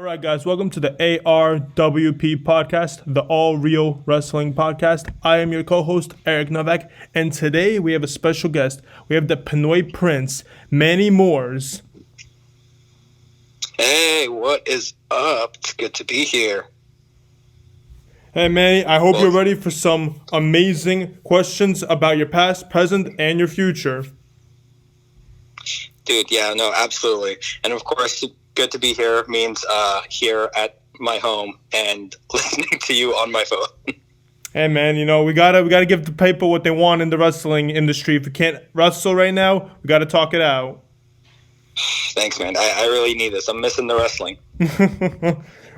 right, guys, welcome to the ARWP podcast, the All Real Wrestling podcast. I am your co-host, Eric Novak, and today we have a special guest. We have the Pinoy Prince, Manny Moores. Hey, what is up? It's good to be here. Hey, Manny, I hope you're ready for some amazing questions about your past, present, and your future. Dude, yeah, no, absolutely. And of course, good to be here means here at my home and listening to you on my phone. Hey, man, we gotta give the people what they want in the wrestling industry. If we can't wrestle right now, we gotta talk it out. Thanks, man. I really need this. I'm missing the wrestling.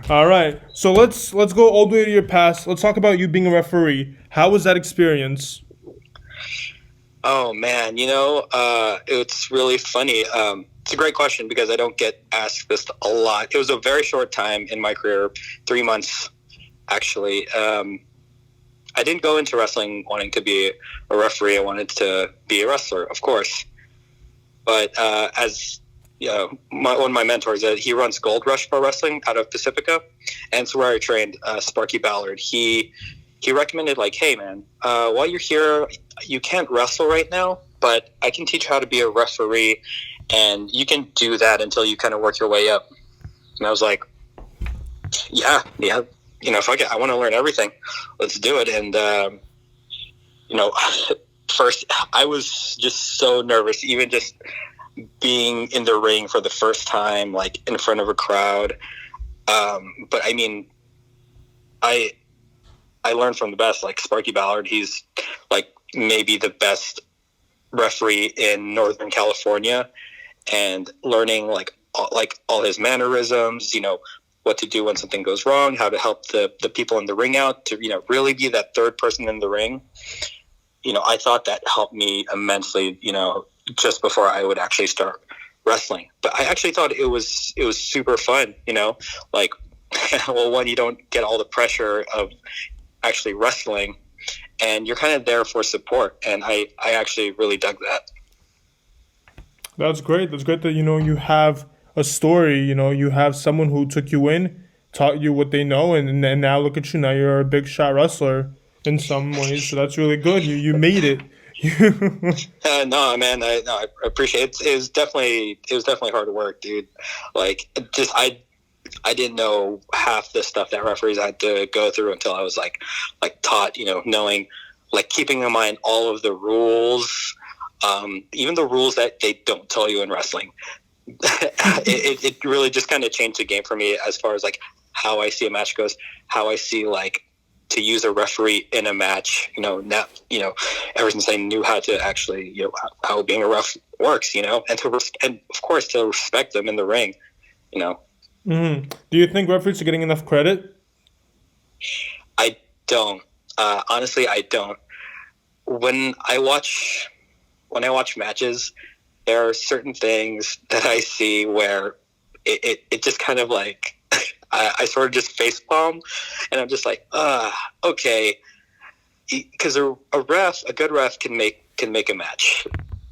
All right, so let's go all the way to your past. Let's talk about you being a referee. How was that experience? Oh, man, it's really funny. It's a great question because I don't get asked this a lot. It was a very short time in my career, 3 months, actually. I didn't go into wrestling wanting to be a referee. I wanted to be a wrestler, of course. But as one of my mentors, he runs Gold Rush Pro Wrestling out of Pacifica, and it's where I trained Sparky Ballard. He recommended, like, hey, man, while you're here, you can't wrestle right now, but I can teach you how to be a referee, and you can do that until you kind of work your way up. And I was like, yeah, fuck it, I want to learn everything. Let's do it. And, first, I was just so nervous, even just being in the ring for the first time, like, in front of a crowd. But, I mean, I learned from the best, like Sparky Ballard. He's like maybe the best referee in Northern California, and learning like all his mannerisms, what to do when something goes wrong, how to help the people in the ring out, to, really be that third person in the ring. I thought that helped me immensely, just before I would actually start wrestling. But I actually thought it was super fun, like, well, one, you don't get all the pressure of actually wrestling, and you're kind of there for support, and I actually really dug that. That's great. That's great that you have a story. You have someone who took you in, taught you what they know, and now look at you. Now you're a big shot wrestler in some ways, so that's really good. You made it. No, man, I appreciate it. It was definitely hard work, dude. Like, just I didn't know half the stuff that referees had to go through until I was like taught, knowing, like, keeping in mind all of the rules, even the rules that they don't tell you in wrestling. it really just kind of changed the game for me as far as like how I see a match goes, how I see like to use a referee in a match. Now, ever since I knew how to actually, how being a ref works, and of course to respect them in the ring, Mm-hmm. Do you think referees are getting enough credit? I don't. Honestly, I don't. When I watch matches, there are certain things that I see where it just kind of like I sort of just facepalm, and I'm just like, okay, because a good ref can make a match.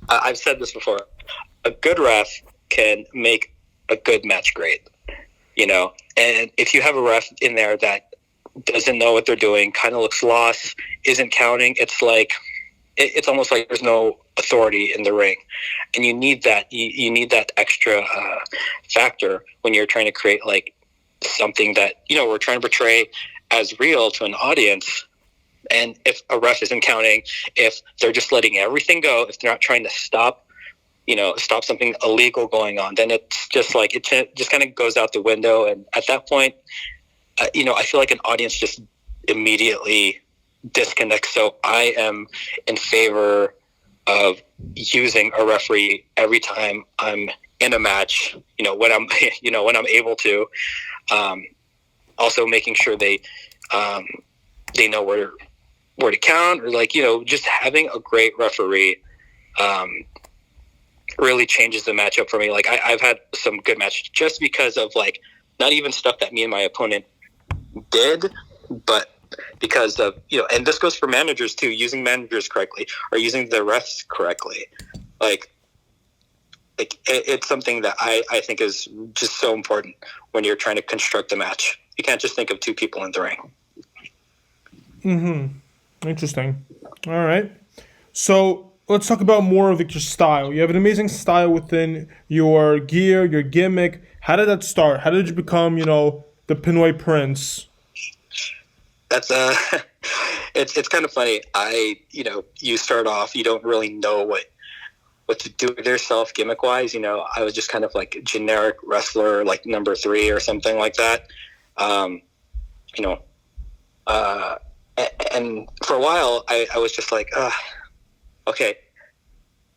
I've said this before. A good ref can make a good match great. And if you have a ref in there that doesn't know what they're doing, kind of looks lost, isn't counting, it's like, it's almost like there's no authority in the ring. And you need that, you need that extra factor when you're trying to create like something that, we're trying to portray as real to an audience. And if a ref isn't counting, if they're just letting everything go, if they're not trying to stop something illegal going on, then it's just like, it just kind of goes out the window. And at that point, I feel like an audience just immediately disconnects. So I am in favor of using a referee every time I'm in a match, when I'm, when I'm able to, also making sure they know where to count, or like, just having a great referee, really changes the matchup for me. Like, I've had some good matches just because of like, not even stuff that me and my opponent did, but because of, and this goes for managers too, using managers correctly or using the refs correctly. Like, like it's something that I think is just so important when you're trying to construct a match. You can't just think of two people in the ring. Interesting. All right. So let's talk about more of like your style. You have an amazing style within your gear, your gimmick. How did that start? How did you become, the Pinoy Prince? That's it's kind of funny. You start off, you don't really know what to do with yourself gimmick wise. I was just kind of like generic wrestler, like number 3 or something like that. You know, uh, and for a while, I was just like, okay,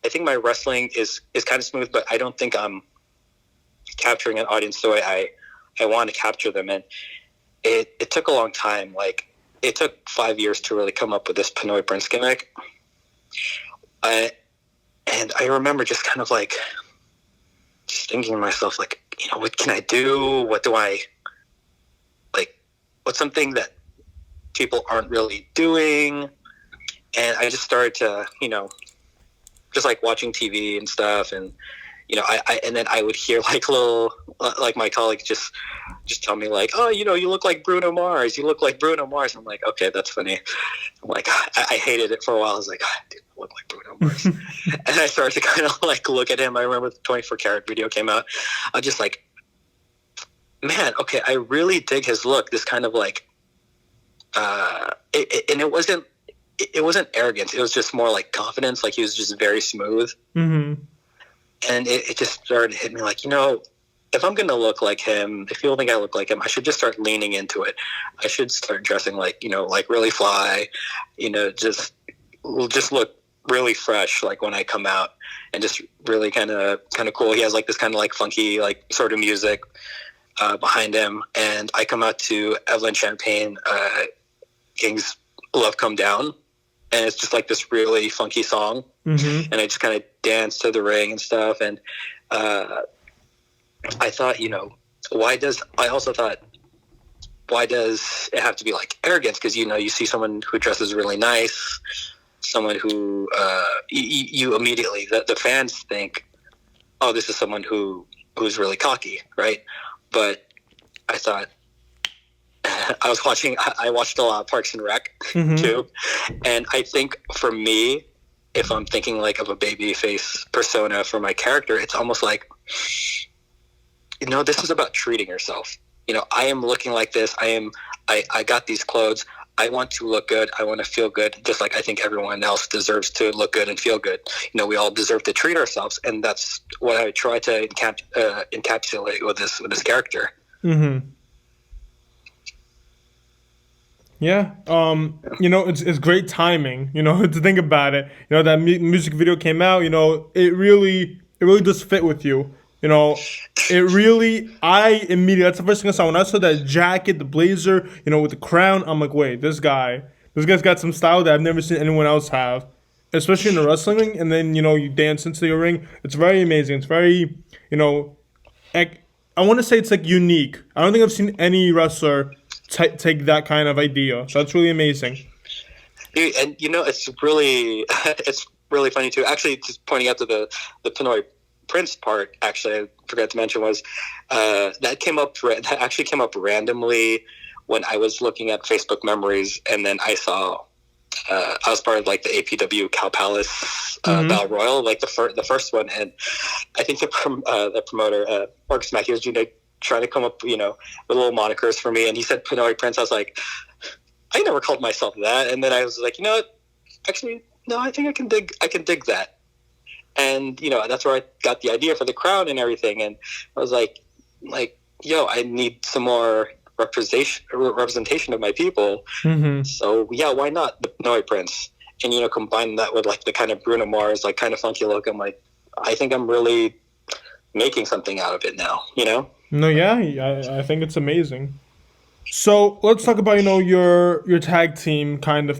I think my wrestling is kind of smooth, but I don't think I'm capturing an audience the way I want to capture them. And it took a long time. Like, it took 5 years to really come up with this Pinoy Prince gimmick. And I remember just kind of like just thinking to myself, like, what can I do? What do I like? What's something that people aren't really doing? And I just started to, just like watching TV and stuff, and and then I would hear like like my colleagues just tell me like, oh, you look like Bruno Mars. You look like Bruno Mars. I'm like, okay, that's funny. I'm like, I hated it for a while. I was like, dude, I look like Bruno Mars. And I started to kind of like look at him. I remember the 24 Karat video came out. I was just like, man, okay, I really dig his look. This kind of like, and it wasn't arrogance. It was just more like confidence. Like, he was just very smooth. Mm-hmm. And it just started to hit me like, if I'm going to look like him, if people think I look like him, I should just start leaning into it. I should start dressing like, like really fly, just look really fresh, like when I come out, and just really kind of cool. He has like this kind of like funky, like sort of music behind him. And I come out to Evelyn Champagne, King's Love Come Down. And it's just like this really funky song. Mm-hmm. And I just kind of danced to the ring and stuff. And I thought, why does it have to be like arrogance? Because, you see someone who dresses really nice, someone who you immediately, the fans think, oh, this is someone who's really cocky, right? But I thought, I watched a lot of Parks and Rec too. And I think for me, if I'm thinking like of a babyface persona for my character, it's almost like, this is about treating yourself. I am looking like this. I got these clothes. I want to look good. I want to feel good. Just like I think everyone else deserves to look good and feel good. We all deserve to treat ourselves. And that's what I try to encapsulate with this character. Mm-hmm. Yeah, it's great timing, to think about it. That music video came out, it really does fit with you. I immediately, that's the first thing I saw. When I saw that jacket, the blazer, with the crown, I'm like, wait, this guy's got some style that I've never seen anyone else have, especially in the wrestling. And then, you dance into your ring. It's very amazing. It's very, I want to say it's like unique. I don't think I've seen any wrestler take that kind of idea. So that's really amazing. And it's really it's really funny too. Actually, just pointing out to the Pinoy Prince part, actually, I forgot to mention was that actually came up randomly when I was looking at Facebook memories, and then I saw I was part of like the APW Cow Palace Battle Royal, like the first one, and I think the promoter Marcus Mackey was trying to come up, with little monikers for me, and he said Pinoy Prince. I was like, I never called myself that, and then I was like, actually, no, I think I can dig that, and that's where I got the idea for the crown and everything, and I was like, yo, I need some more representation of my people, so yeah, why not the Pinoy Prince, and combine that with like the kind of Bruno Mars, like kind of funky look. I'm like, I think I'm really making something out of it now, No, yeah, I think it's amazing. So let's talk about your tag team kind of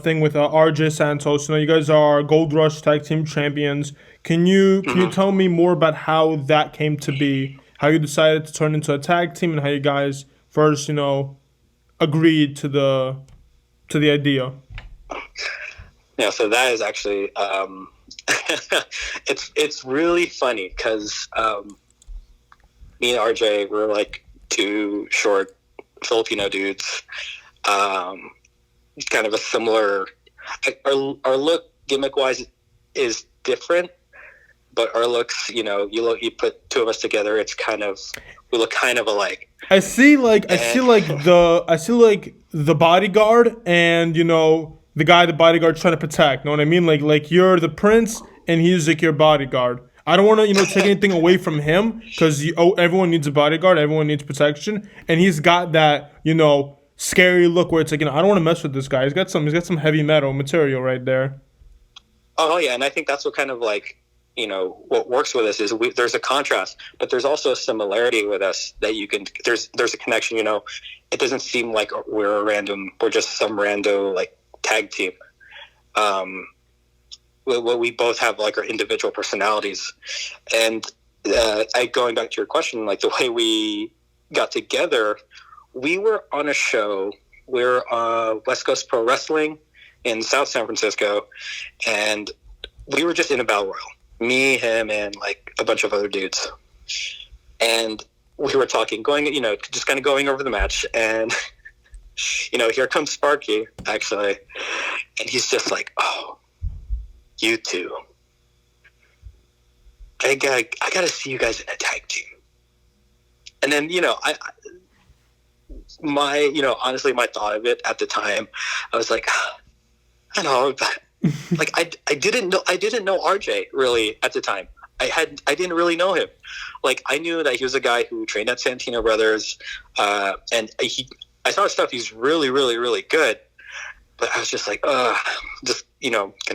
thing with RJ Santos. You guys are Gold Rush Tag Team Champions. Can you tell me more about how that came to be? How you decided to turn into a tag team, and how you guys first agreed to the idea? Yeah, so that is actually it's really funny because me and RJ were like two short Filipino dudes. Kind of a similar. Our look gimmick wise is different, but our looks, you put two of us together, we look kind of alike. I see the bodyguard and the guy the bodyguard's trying to protect. Know what I mean? Like you're the prince and he's like your bodyguard. I don't want to take anything away from him because everyone needs a bodyguard, everyone needs protection, and he's got that scary look where it's like I don't want to mess with this guy. He's got some heavy metal material right there. Oh yeah, and I think that's what kind of like what works with us is there's a contrast, but there's also a similarity with us that you can there's a connection. It doesn't seem like we're just some rando like tag team. We both have like our individual personalities, and going back to your question, like the way we got together, we were on a show. We're West Coast Pro Wrestling in South San Francisco, and we were just in a battle royal. Me, him, and like a bunch of other dudes. And we were talking, just kind of going over the match. And, here comes Sparky, actually. And he's just like, oh, you two. I gotta see you guys in a tag team. And then, honestly, my thought of it at the time, I was like, I don't know, but like I didn't know RJ really at the time. I didn't really know him. Like I knew that he was a guy who trained at Santino Brothers, and I saw his stuff. He's really, really, really good. But I was just like, gonna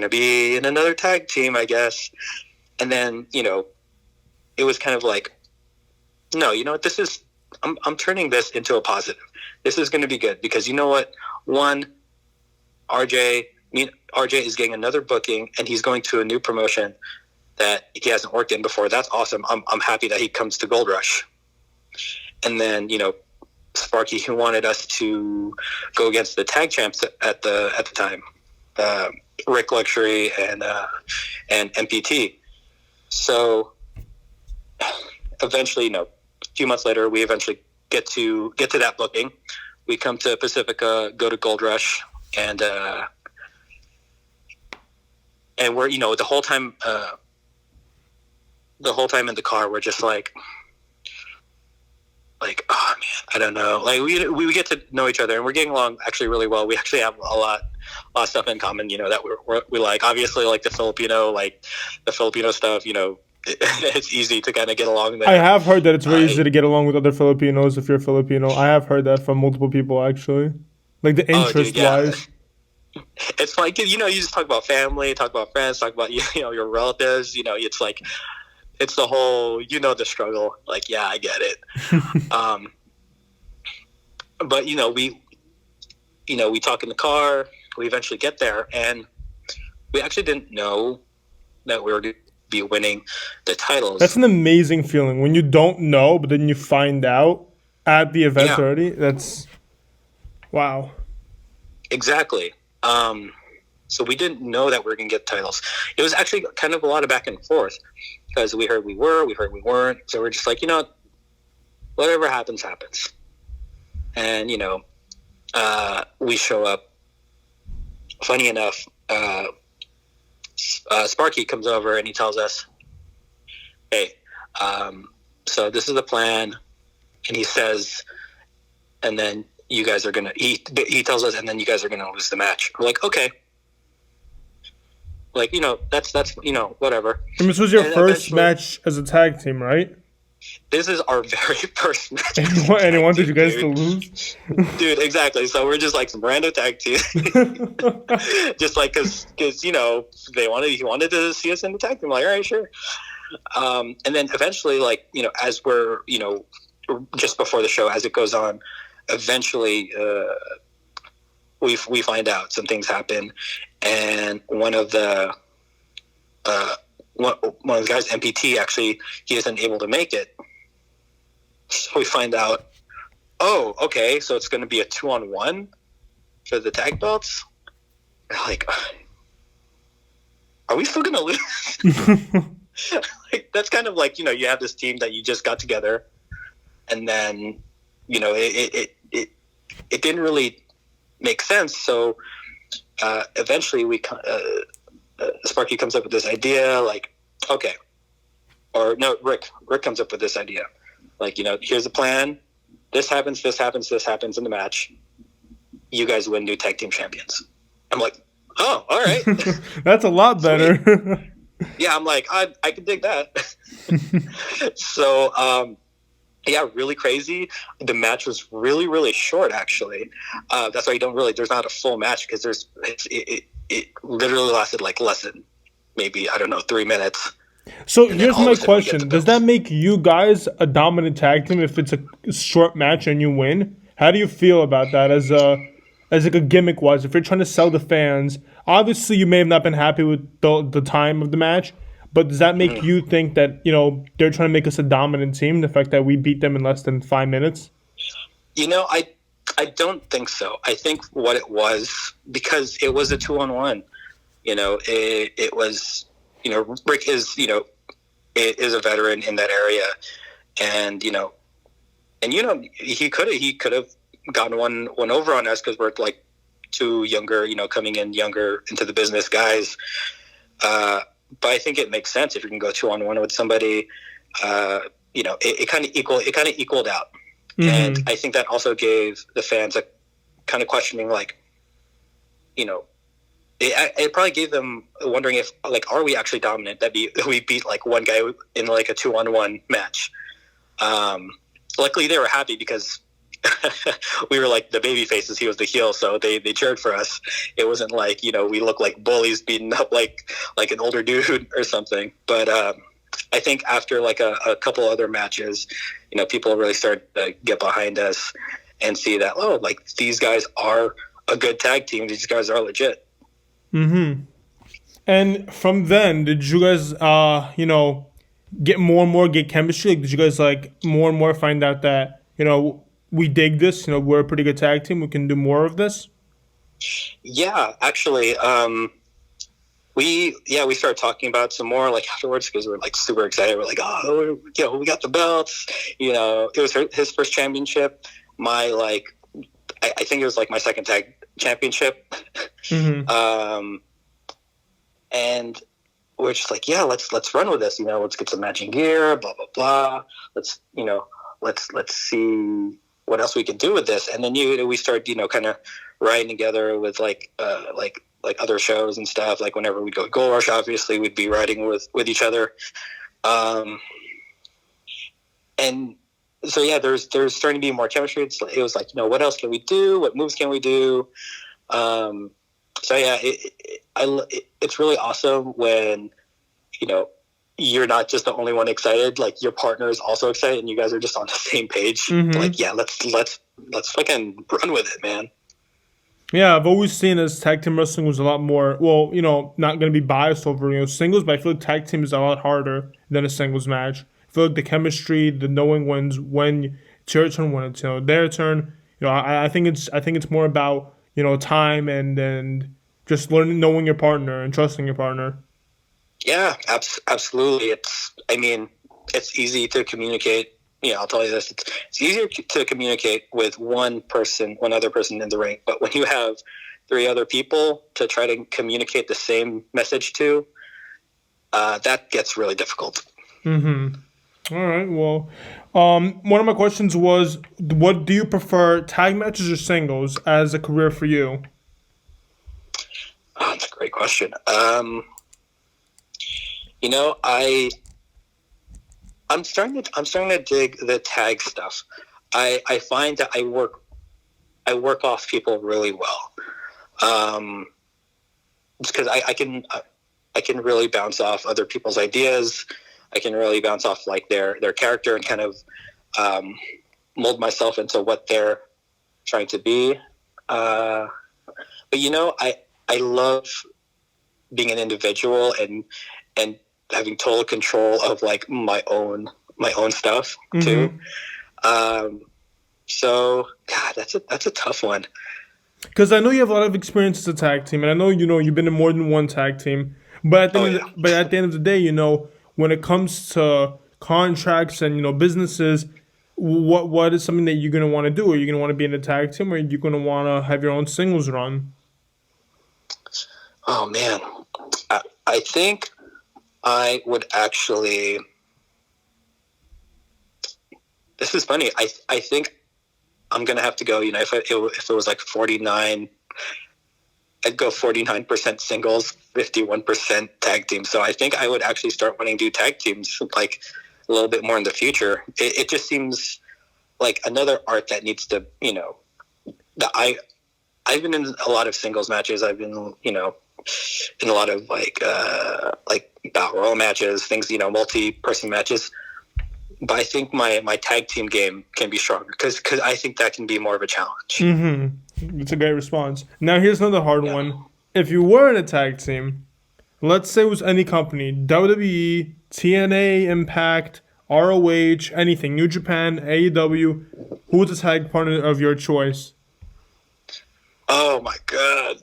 be in another tag team, I guess. And then it was kind of like, no, this is I'm turning this into a positive. This is going to be good because you know what? One, RJ is getting another booking, and he's going to a new promotion that he hasn't worked in before. That's awesome. I'm happy that he comes to Gold Rush. And then Sparky, who wanted us to go against the tag champs at the time, Rick Luxury and MPT. So eventually, a few months later, we eventually get to that booking. We come to Pacifica, go to Gold Rush, and we're the whole time in the car we're just like oh man, I don't know, like we get to know each other and we're getting along actually really well. We actually have a lot of stuff in common, that we like. Obviously, like the Filipino stuff, it's easy to kind of get along there. I have heard that it's very easy to get along with other Filipinos if you're Filipino. I have heard that from multiple people actually, like the interest wise. It's like, you just talk about family, talk about friends, talk about, your relatives, it's like, it's the whole, the struggle. Like, yeah, I get it. But, we talk in the car, we eventually get there, and we actually didn't know that we were going to be winning the titles. That's an amazing feeling when you don't know, but then you find out at the event already. That's, wow. Exactly. So we didn't know that we were going to get titles. It was actually kind of a lot of back and forth because we heard we were, we heard we weren't. So we're just like, whatever happens, happens. And, we show up. Funny enough, Sparky comes over and he tells us, hey, so this is the plan. And he says, and then you guys are gonna. He tells us, and then you guys are gonna lose the match. We're like, okay, like that's whatever. And this was your first match as a tag team, right? This is our very first match. And he wanted you guys to lose, dude. Exactly. So we're just like some random tag team, just like because he wanted to see us in the tag team. I'm like, all right, sure. And then eventually, like as we're just before the show, as it goes on. Eventually, we find out some things happen, and one of the guys, MPT, actually he isn't able to make it. So we find out, oh, okay, so it's going to be a 2-on-1 for the tag belts. We're like, are we still gonna lose? Like, that's kind of like, you have this team that you just got together, and then it didn't really make sense. So eventually Sparky comes up with this idea, like, okay, or no, Rick comes up with this idea, like, here's the plan. This happens, this happens, this happens in the match. You guys win new tag team champions. I'm like, oh, all right. That's a lot better. Yeah, I'm like, I could dig that. So, yeah, really crazy. The match was really, really short, actually. That's why there's not a full match, because it literally lasted like less than maybe, I don't know, 3 minutes. So And then here's all of my a sudden we get the question: does that belts. make you guys a dominant tag team if it's a short match and you win? How do you feel about that as like a gimmick wise? If you're trying to sell the fans, obviously you may have not been happy with the time of the match, but does that make Mhm. you think that they're trying to make us a dominant team? The fact that we beat them in less than 5 minutes. I don't think so. I think what it was, because it was a 2-on-1. It was, Rick is a veteran in that area, and he could have gotten one over on us, because we're like two younger, coming in younger into the business guys. But I think it makes sense if you can go 2-on-1 with somebody. It kind of equaled out, and Mm-hmm. I think that also gave the fans a kind of questioning, like, it probably gave them wondering if, like, are we actually dominant that we beat like one guy in like a 2-on-1 match. Luckily they were happy, because we were like the baby faces, he was the heel, so they cheered for us. It wasn't like, we look like bullies beating up like an older dude or something. But I think after like a couple other matches, people really started to get behind us and see that, oh, like, these guys are a good tag team, these guys are legit. Mm-hmm. And from then, did you guys, get more and more get chemistry? Like, did you guys like more and more find out that we dig this? We're a pretty good tag team. We can do more of this. Yeah, actually, we started talking about it some more, like, afterwards, because we're like super excited. We're like, oh, we got the belts. It was his first championship. My, like, I think it was like my second tag championship. Mm-hmm. And we're just like, yeah, let's run with this. Let's get some matching gear, blah blah blah. Let's see what else we can do with this. And then we started, kind of riding together with like other shows and stuff. Like, whenever we go to Gold Rush, obviously we'd be riding with each other. And so, yeah, there's starting to be more chemistry. It was like, what else can we do? What moves can we do? So yeah, it's really awesome when you're not just the only one excited. Like, your partner is also excited, and you guys are just on the same page. Like, Mm-hmm. yeah, let's fucking run with it, man. Yeah, I've always seen as tag team wrestling was a lot more. Well, not going to be biased over singles, but I feel like tag team is a lot harder than a singles match. I feel like the chemistry, the knowing when it's your turn, when it's their turn. I think it's more about time and just learning, knowing your partner and trusting your partner. Yeah, absolutely. I mean, it's easy to communicate. I'll tell you this: it's easier to communicate with one other person in the ring. But when you have three other people to try to communicate the same message to, that gets really difficult. Mm-hmm. All right. Well, one of my questions was, what do you prefer, tag matches or singles as a career for you? Oh, that's a great question. I'm starting to dig the tag stuff. I find that I work off people really well. It's because I can really bounce off other people's ideas. I can really bounce off like their character, and kind of um, mold myself into what they're trying to be. But I love being an individual, and having total control of like my own stuff too. Mm-hmm. Um, so God, that's a tough one. Because I know you have a lot of experience as a tag team, and I know you've been in more than one tag team. Oh yeah. But at the end of the day, when it comes to contracts and businesses, what is something that you're gonna want to do? Are you gonna want to be in a tag team, or are you gonna want to have your own singles run? Oh man, I think I would actually. This is funny. I think I'm gonna have to go. If it was like 49, I'd go 49% singles, 51% tag team. So I think I would actually start wanting to do tag teams like a little bit more in the future. It just seems like another art that needs to, that I've been in a lot of singles matches. I've been, in a lot of like battle royal matches, things, multi-person matches. But I think my tag team game can be stronger because I think that can be more of a challenge. Mm-hmm. It's a great response. Now here's another hard Yeah. one. If you were in a tag team, let's say it was any company, WWE, TNA, Impact, ROH, anything, New Japan, AEW, who was the tag partner of your choice? Oh my god.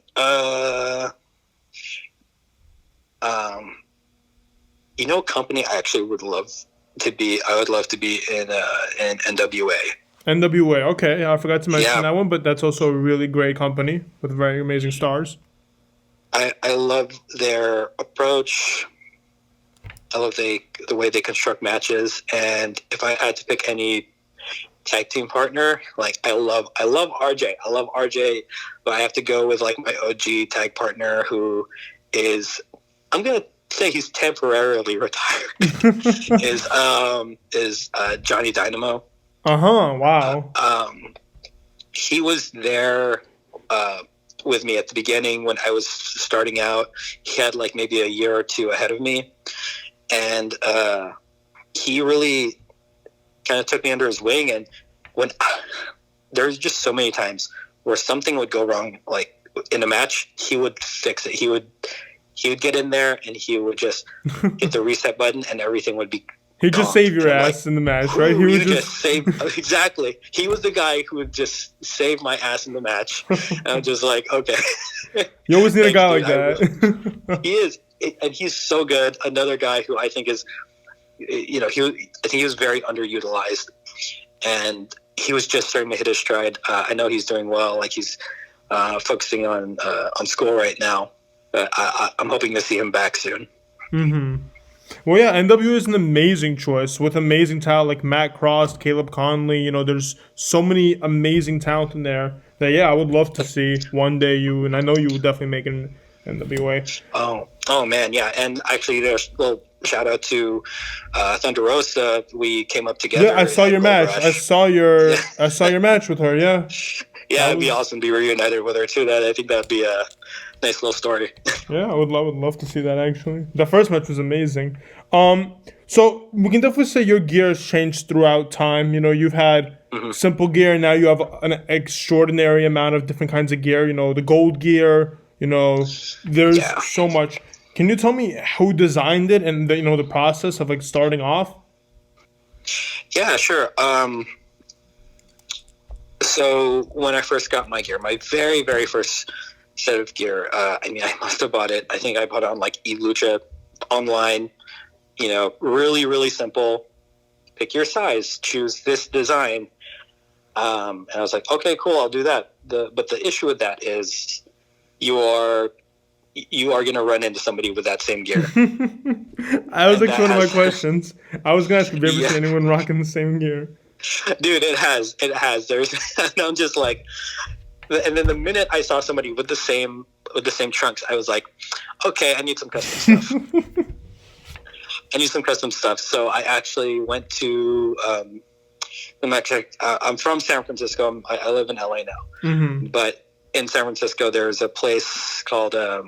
Company I actually would love to be. I would love to be in NWA. NWA. Okay, I forgot to mention Yeah, that one, but that's also a really great company with very amazing stars. I love their approach. I love the way they construct matches, and if I had to pick any tag team partner, like I love RJ. I love RJ, but I have to go with like my OG tag partner who is I'm gonna say he's temporarily retired. is Johnny Dynamo. Wow. He was there with me at the beginning when I was starting out. He had like maybe a year or two ahead of me, and he really kind of took me under his wing. And when there's just so many times where something would go wrong, like in a match, he would fix it. He would get in there and he would just hit the reset button, and everything would be. He'd just save your ass in the match, right? He would just save exactly. He was the guy who would just save my ass in the match. And I'm just like, okay. You always need a guy like that. He is, and he's so good. Another guy who I think is, I think he was very underutilized, and he was just starting to hit his stride. I know he's doing well. Like he's focusing on school right now. But I'm hoping to see him back soon. Mm-hmm. Well, yeah, NWA is an amazing choice with amazing talent like Matt Cross, Caleb Conley. There's so many amazing talent in there that, yeah, I would love to see one day you, and I know you would definitely make an NWA. Oh man, yeah. And actually, there's a little shout out to Thunder Rosa. We came up together. Yeah, I saw your match. I saw your match with her, yeah. Yeah, it'd be awesome to be reunited with her, too. I think that'd be a nice little story. Yeah, I would love to see that, actually. The first match was amazing. So we can definitely say your gear has changed throughout time. You've had simple gear, and now you have an extraordinary amount of different kinds of gear. The gold gear, there's so much. Can you tell me who designed it and the process of like starting off? Yeah, sure. So when I first got my gear, my very, very first set of gear, I must have bought it. I think I bought it on like eLucha online. Really, really simple. Pick your size, choose this design. And I was like, okay, cool, I'll do that. But the issue with that is you are going to run into somebody with that same gear. That was one of my questions. I was going to ask if you ever seen anyone rocking the same gear. Dude, it has. There's, and I'm just like, and then the minute I saw somebody with the same trunks, I was like, okay, I need some custom stuff. So I actually went to I'm from San Francisco. I live in LA now, but in San Francisco there's a place called what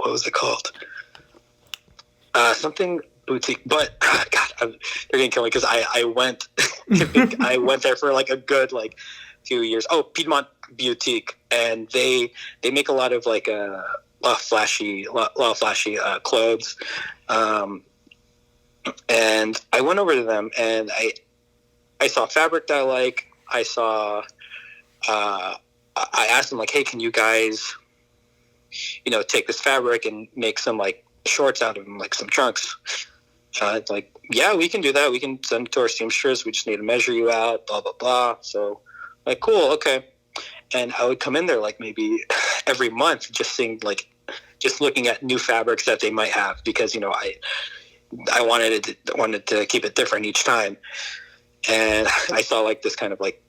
was it called? Something boutique, but God, they're gonna kill me because I went I went there for like a good like 2 years. Oh, Piedmont Boutique, and they make a lot of like a lot of flashy clothes. And I went over to them, and I saw fabric that I like. I I asked them like, hey, can you guys, take this fabric and make some like shorts out of them, like some trunks? Like, yeah, we can do that. We can send it to our seamstress. We just need to measure you out, blah, blah, blah. So, like, cool, okay. And I would come in there like maybe every month, just looking at new fabrics that they might have, because I wanted to keep it different each time. And I saw like this kind of like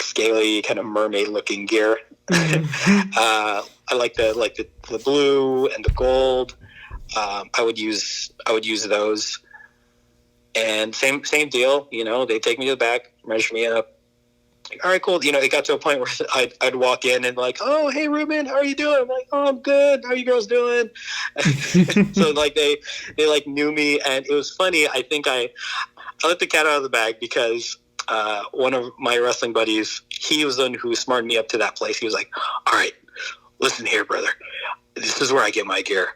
scaly kind of mermaid looking gear. I like the blue and the gold. I would use those. And same deal. They take me to the back, measure me up. Like, all right, cool. It got to a point where I'd walk in and like, oh, hey, Ruben, how are you doing? I'm like, oh, I'm good. How are you girls doing? So like they like knew me, and it was funny. I think I let the cat out of the bag, because one of my wrestling buddies, he was the one who smarted me up to that place. He was like, all right, listen here, brother. This is where I get my gear.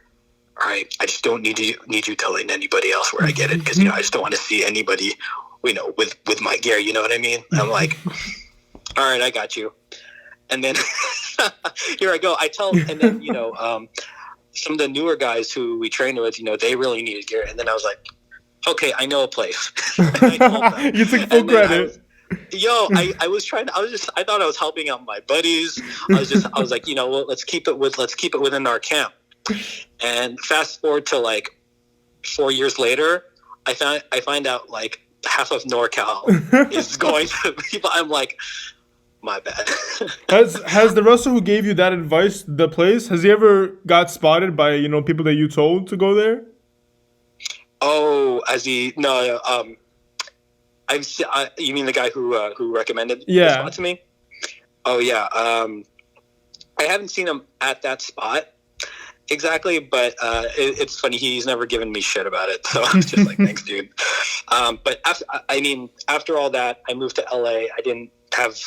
All right, I just don't need you telling anybody else where I get it, because I just don't want to see anybody, with my gear. You know what I mean? I'm like, all right, I got you. And then here I go. I tell, and then some of the newer guys who we trained with, they really needed gear, and then I was like, okay, I know a place. You took full credit. I thought I was helping out my buddies. I was like, let's keep it within our camp. And fast forward to like 4 years later, I find out like half of NorCal is going to people. I'm like, my bad. Has the wrestler who gave you that advice, the place, has he ever got spotted by people that you told to go there? Oh, no. You mean the guy who recommended the spot to me? Oh yeah. I haven't seen him at that spot exactly, but it's funny. He's never given me shit about it, so I was just like, thanks, dude. But after all that, I moved to LA. I didn't have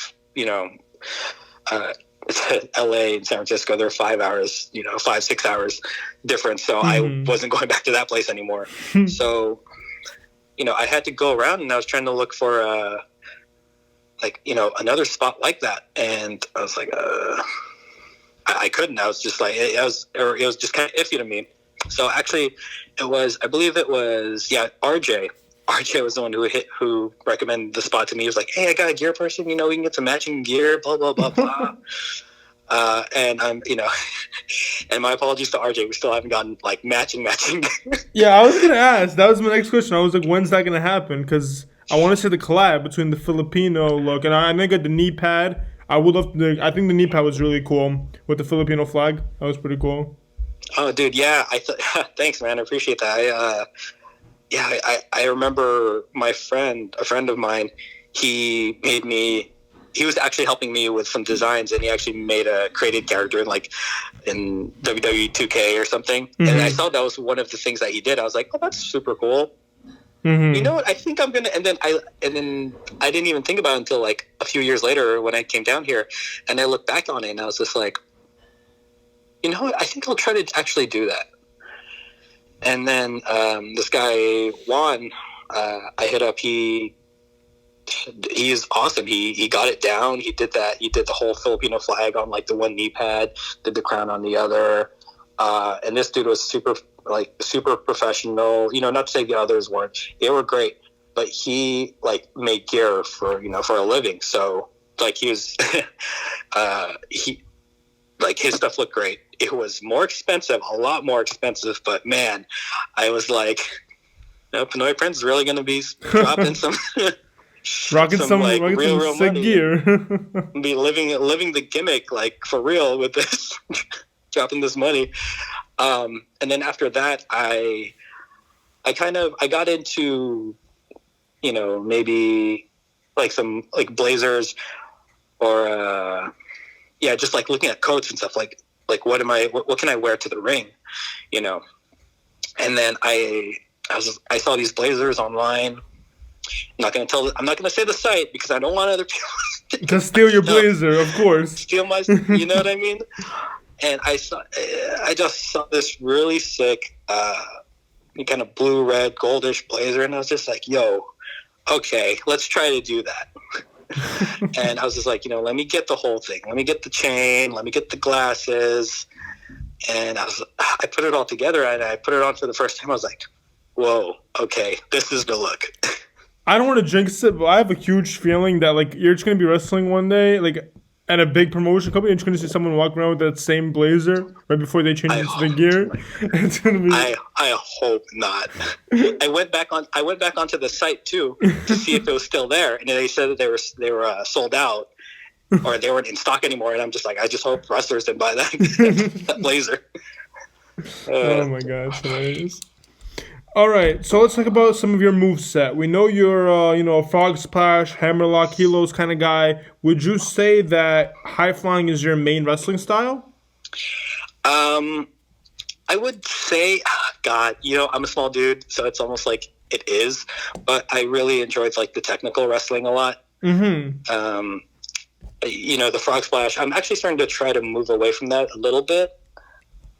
LA and San Francisco. They're 5 hours, 5-6 hours difference. So I wasn't going back to that place anymore. So. I had to go around, and I was trying to look for another spot like that, and I was like, I couldn't. I was just like, it was just kind of iffy to me. So actually, I believe it was RJ. RJ was the one who recommended the spot to me. He was like, hey, I got a gear person. We can get some matching gear. Blah blah blah blah. And I'm, and my apologies to RJ. We still haven't gotten like matching. Yeah, I was gonna ask. That was my next question. I was like, when's that gonna happen? Because I want to see the collab between the Filipino look, and I know I got the knee pad. I would love to. I think the knee pad was really cool with the Filipino flag. That was pretty cool. Oh, dude, yeah. Thanks, man. I appreciate that. I remember a friend of mine. He made me. He was actually helping me with some designs, and he actually made a created character in WWE 2K or something. Mm-hmm. And I saw that was one of the things that he did. I was like, oh, that's super cool. Mm-hmm. You know what? I think I'm gonna. And then I didn't even think about it until like a few years later when I came down here, and I looked back on it, and I was just like, you know what? I think I'll try to actually do that. And then this guy Juan, I hit up. He is awesome. He got it down. He did that. He did the whole Filipino flag on like the one knee pad, did the crown on the other. And this dude was super professional. Not to say the others weren't. They were great, but he like made gear for a living. So like he was, his stuff looked great. It was more expensive, a lot more expensive, but man, I was like, Pinoy Prince is really going to be dropping some. Rocking some real sick money. Gear. Be living the gimmick like for real with this, dropping this money. And then after that, I got into, maybe like some like blazers or just like looking at coats and stuff like what can I wear to the ring, And then I saw these blazers online. I'm not going to say the site because I don't want other people to steal your blazer, of course. Steal my, you know what I mean? And I just saw this really sick, kind of blue, red, goldish blazer, and I was just like, yo, okay, let's try to do that. And I was just like, let me get the whole thing. Let me get the chain. Let me get the glasses. And I put it all together, and I put it on for the first time. I was like, whoa, okay, this is the look. I don't want to jinx it, but I have a huge feeling that like you're just gonna be wrestling one day, like at a big promotion company, and you're just gonna see someone walk around with that same blazer right before they change into the gear. It's gonna be. I hope not. I went back onto the site too to see if it was still there, and they said that they were sold out, or they weren't in stock anymore. And I'm just like, I just hope wrestlers didn't buy that blazer. Oh my gosh, hilarious. All right, so let's talk about some of your moveset. We know you're, a frog splash, hammerlock, helos kind of guy. Would you say that high flying is your main wrestling style? I would say, God, I'm a small dude, so it's almost like it is. But I really enjoyed like the technical wrestling a lot. Mm-hmm. The frog splash. I'm actually starting to try to move away from that a little bit.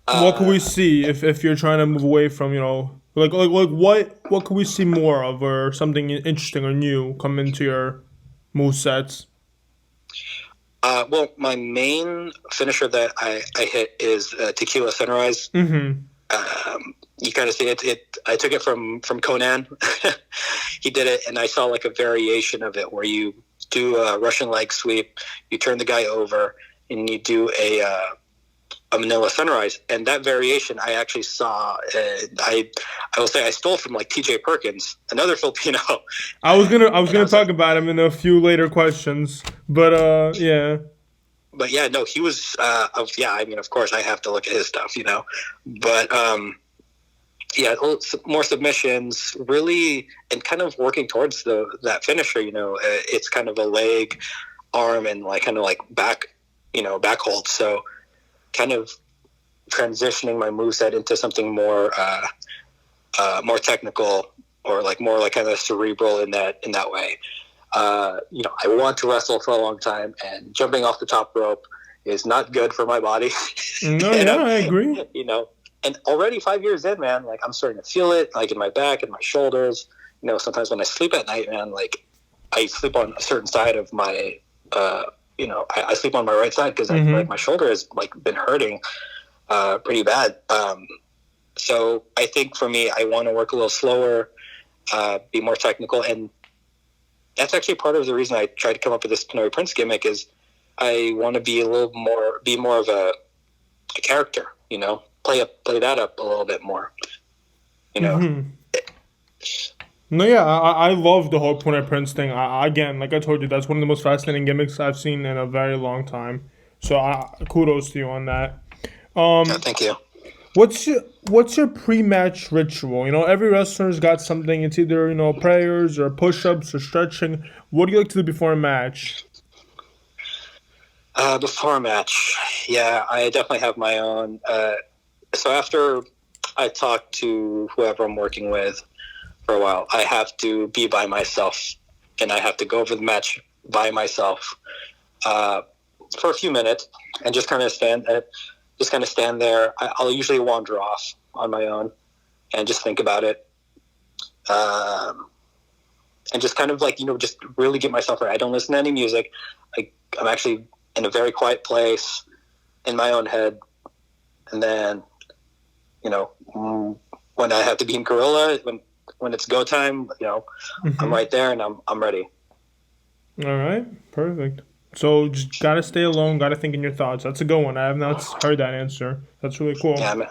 What can we see if you're trying to move away from like what can we see more of, or something interesting or new come into your move sets? Well, my main finisher that I hit is Tequila Sunrise. Mm-hmm. You kind of see it. I took it from Conan. He did it, and I saw like a variation of it where you do a Russian leg sweep, you turn the guy over, and you do a Manila Sunrise. And that variation I actually saw. I will say I stole from like T.J. Perkins, another Filipino. I was gonna talk about him in a few later questions, but yeah. But yeah, no, he was. I mean, of course, I have to look at his stuff, But yeah, more submissions, really, and kind of working towards that finisher. It's kind of a leg, arm, and kind of back, back hold. So, kind of transitioning my moveset into something more, more technical, or more kind of cerebral in that way. I want to wrestle for a long time, and jumping off the top rope is not good for my body. No, I agree. And already 5 years in, man, I'm starting to feel it, in my back and my shoulders. Sometimes when I sleep at night, man, I sleep on a certain side of my, I sleep on my right side because my shoulder has been hurting pretty bad. So I think for me, I want to work a little slower, be more technical, and that's actually part of the reason I tried to come up with this Pinoy Prince gimmick is I want to be more of a character, play that up a little bit more, Mm-hmm. No, yeah, I love the whole Pinoy Prince thing. Again, like I told you, that's one of the most fascinating gimmicks I've seen in a very long time. So kudos to you on that. Thank you. What's your pre-match ritual? Every wrestler's got something. It's either prayers or push-ups or stretching. What do you like to do before a match? Before a match, yeah, I definitely have my own. So after I talk to whoever I'm working with for a while, I have to be by myself, and I have to go over the match by myself for a few minutes, and just kind of stand there. I'll usually wander off on my own and just think about it, and just kind of just really get myself right. I don't listen to any music. I'm actually in a very quiet place in my own head, and then when I have to be in gorilla, when it's go time, I'm right there and I'm ready. All right, perfect. So just gotta stay alone, gotta think in your thoughts. That's a good one. I have not heard that answer. That's really cool. Yeah, man.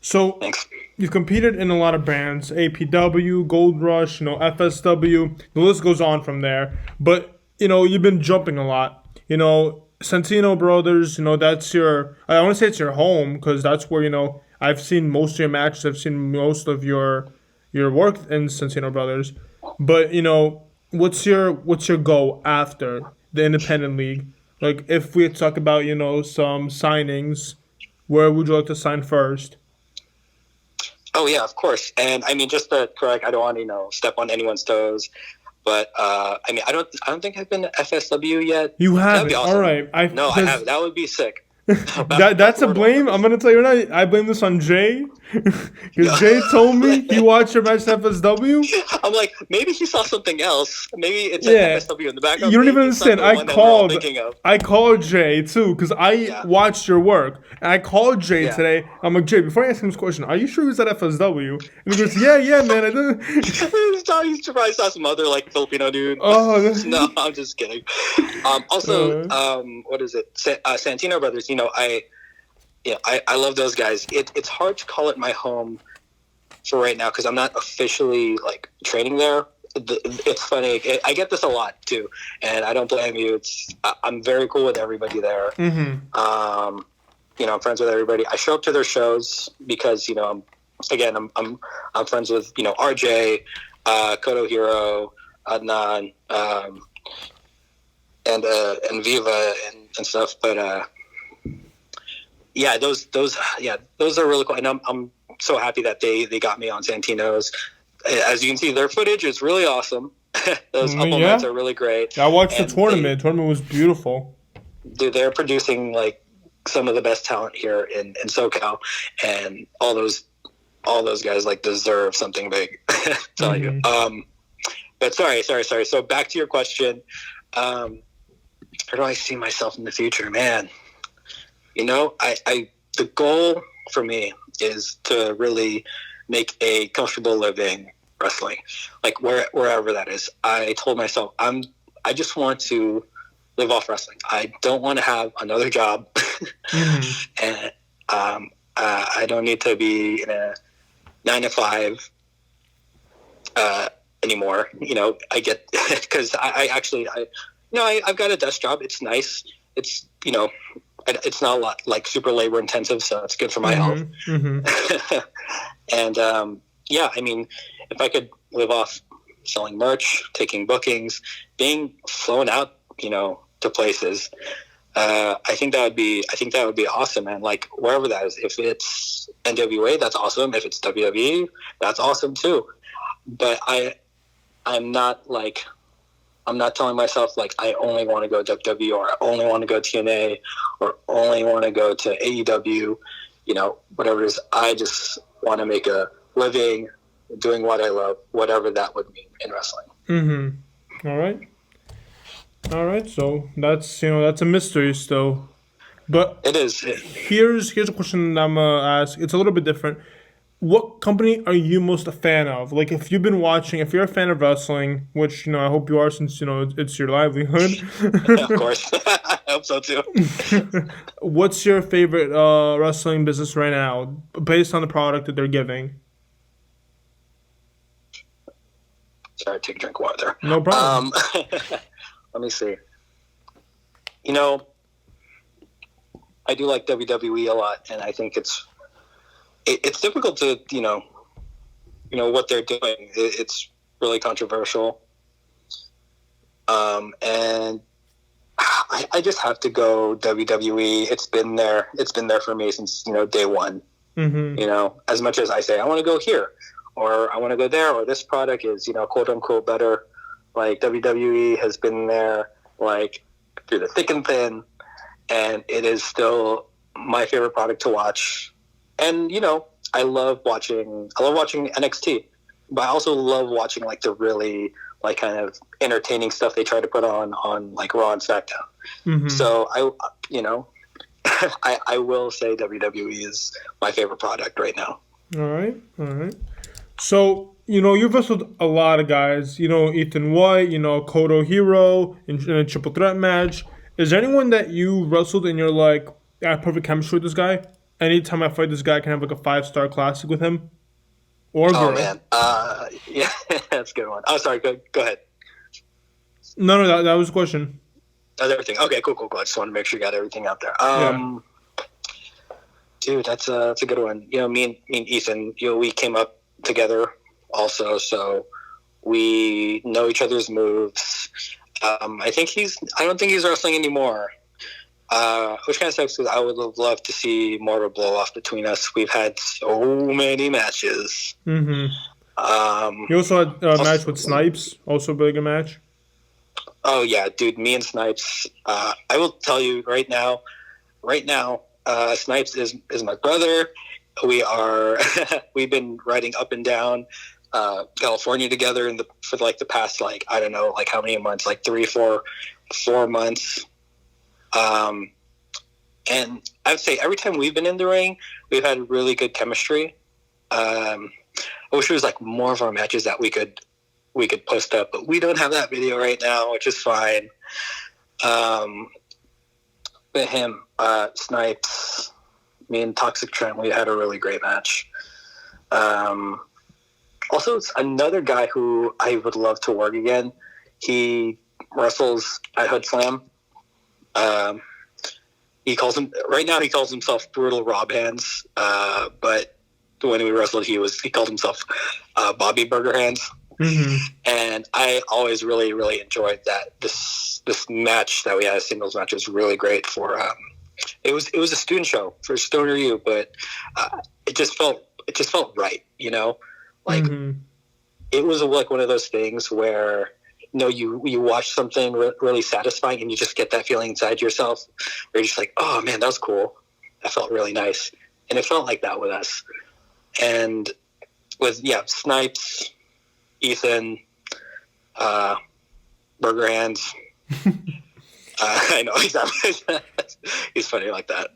So Thanks. You've competed in a lot of brands, APW, Gold Rush, FSW. The list goes on from there. But you've been jumping a lot. Santino Brothers. That's I want to say it's your home because that's where I've seen most of your matches. I've seen most of your work in Santino Brothers. But what's your goal after the independent league? If we talk about some signings, where would you like to sign first? Oh yeah, of course. And I mean, just to correct, I don't want to step on anyone's toes, but I mean, I don't think I've been to FSW yet. You haven't. That'd be awesome. All right. I haven't. That would be sick. That's a Word on blame. I'm purpose. gonna tell you right now. I blame this on Jay, because Yeah. Jay told me he watched your match at FSW. I'm like, maybe he saw something else. Maybe it said Yeah, FSW in the you background. don't even Maybe it's not understand. the one that we're all thinking of. I called Jay too because I Yeah, watched your work, and I called Jay yeah. today. I'm like, Jay, before I ask him this question, are you sure he was at FSW? And he goes, Yeah, yeah, man. I did. He's surprised saw some other like Filipino dude. No, Oh, I'm just kidding. Also, uh, what is it? Santino Brothers. I love those guys. It's hard to call it my home for right now because I'm not officially like training there. It's funny. I get this a lot too, and I don't blame you. I'm very cool with everybody there. mm-hmm. I'm friends with everybody. I show up to their shows because I'm friends with RJ, Koto Hiro, Adnan, and Viva and stuff. But yeah, those are really cool, and I'm so happy that they got me on Santino's. As you can see, their footage is really awesome. Those upload nights Yeah, are really great, I watched the and tournament. The tournament was beautiful. they're producing like some of the best talent here in SoCal, and all those guys like deserve something big. Telling you. Mm-hmm. But sorry. So back to your question. Where do I see myself in the future, man? I the goal for me is to really make a comfortable living wrestling, like wherever that is. I told myself I just want to live off wrestling. I don't want to have another job, Mm-hmm. and I don't need to be in a 9 to 5 anymore. I get because I've got a desk job. It's nice. It's not a lot like super labor intensive, so it's good for my health. Mm-hmm. Mm-hmm. And I mean, if I could live off selling merch, taking bookings, being flown out, to places, I think that would be awesome, man. Like wherever that is. If it's NWA, that's awesome. If it's WWE, that's awesome too. But I'm not telling myself like I only want to go WWE or I only want to go TNA or only want to go to AEW, whatever it is. I just want to make a living doing what I love, whatever that would mean in wrestling. Mm-hmm. All right. So that's a mystery still. But It is. here's a question that I'm gonna ask. It's a little bit different. What company are you most a fan of? Like, if you've been watching, if you're a fan of wrestling, which I hope you are, since it's your livelihood. Of course. I hope so too. What's your favorite wrestling business right now, based on the product that they're giving? Sorry, take a drink of water No problem. Let me see. I do like WWE a lot, and I think it's difficult to what they're doing. It's really controversial, and I just have to go WWE. It's been there for me since day one. Mm-hmm. As much as I say I want to go here or I want to go there, or this product is quote unquote better, like WWE has been there like through the thick and thin, and it is still my favorite product to watch. And I love watching NXT, but I also love watching like the really like kind of entertaining stuff they try to put on like Raw and SmackDown. Mm-hmm. So I will say WWE is my favorite product right now. All right. So you've wrestled a lot of guys. Ethan White. Koto Hiro in a triple threat match. Is there anyone that you wrestled and you're like, I have perfect chemistry with this guy? Anytime I fight this guy, I can have like a 5-star classic with him or girl. Oh man, yeah, that's a good one. Oh, sorry, go ahead. No, that was a question. That's everything. Okay, cool. I just want to make sure you got everything out there. Yeah. Dude, that's a good one. Me and Ethan, we came up together also, so we know each other's moves. I don't think he's wrestling anymore. Which kind of sucks because I would have loved to see more of a blow off between us. We've had so many matches. Mm-hmm. You also had a match with Snipes, also a really good match. Oh yeah, dude, me and Snipes. I will tell you right now, right now, Snipes is my brother. We've been riding up and down California together for like the past, like, I don't know, like how many months, like 4 months. And I would say every time we've been in the ring, we've had really good chemistry. I wish it was like more of our matches that we could post up, but we don't have that video right now, which is fine. But him, Snipes, me and Toxic Trent, we had a really great match. Also, it's another guy who I would love to work again. He wrestles at Hood Slam. He calls himself Brutal Rob Hands, but when we wrestled, he called himself Bobby Burger Hands. Mm-hmm. And I always really, really enjoyed that. This match that we had, a singles match, was really great for. It was a student show for Stoner U, but it just felt right, you know, like it was like one of those things where, you know, you watch something really satisfying and you just get that feeling inside yourself where you're just like, oh man, that was cool. That felt really nice. And it felt like that with us. And with, Snipes, Ethan, Burger Hands. I know, exactly. He's funny like that.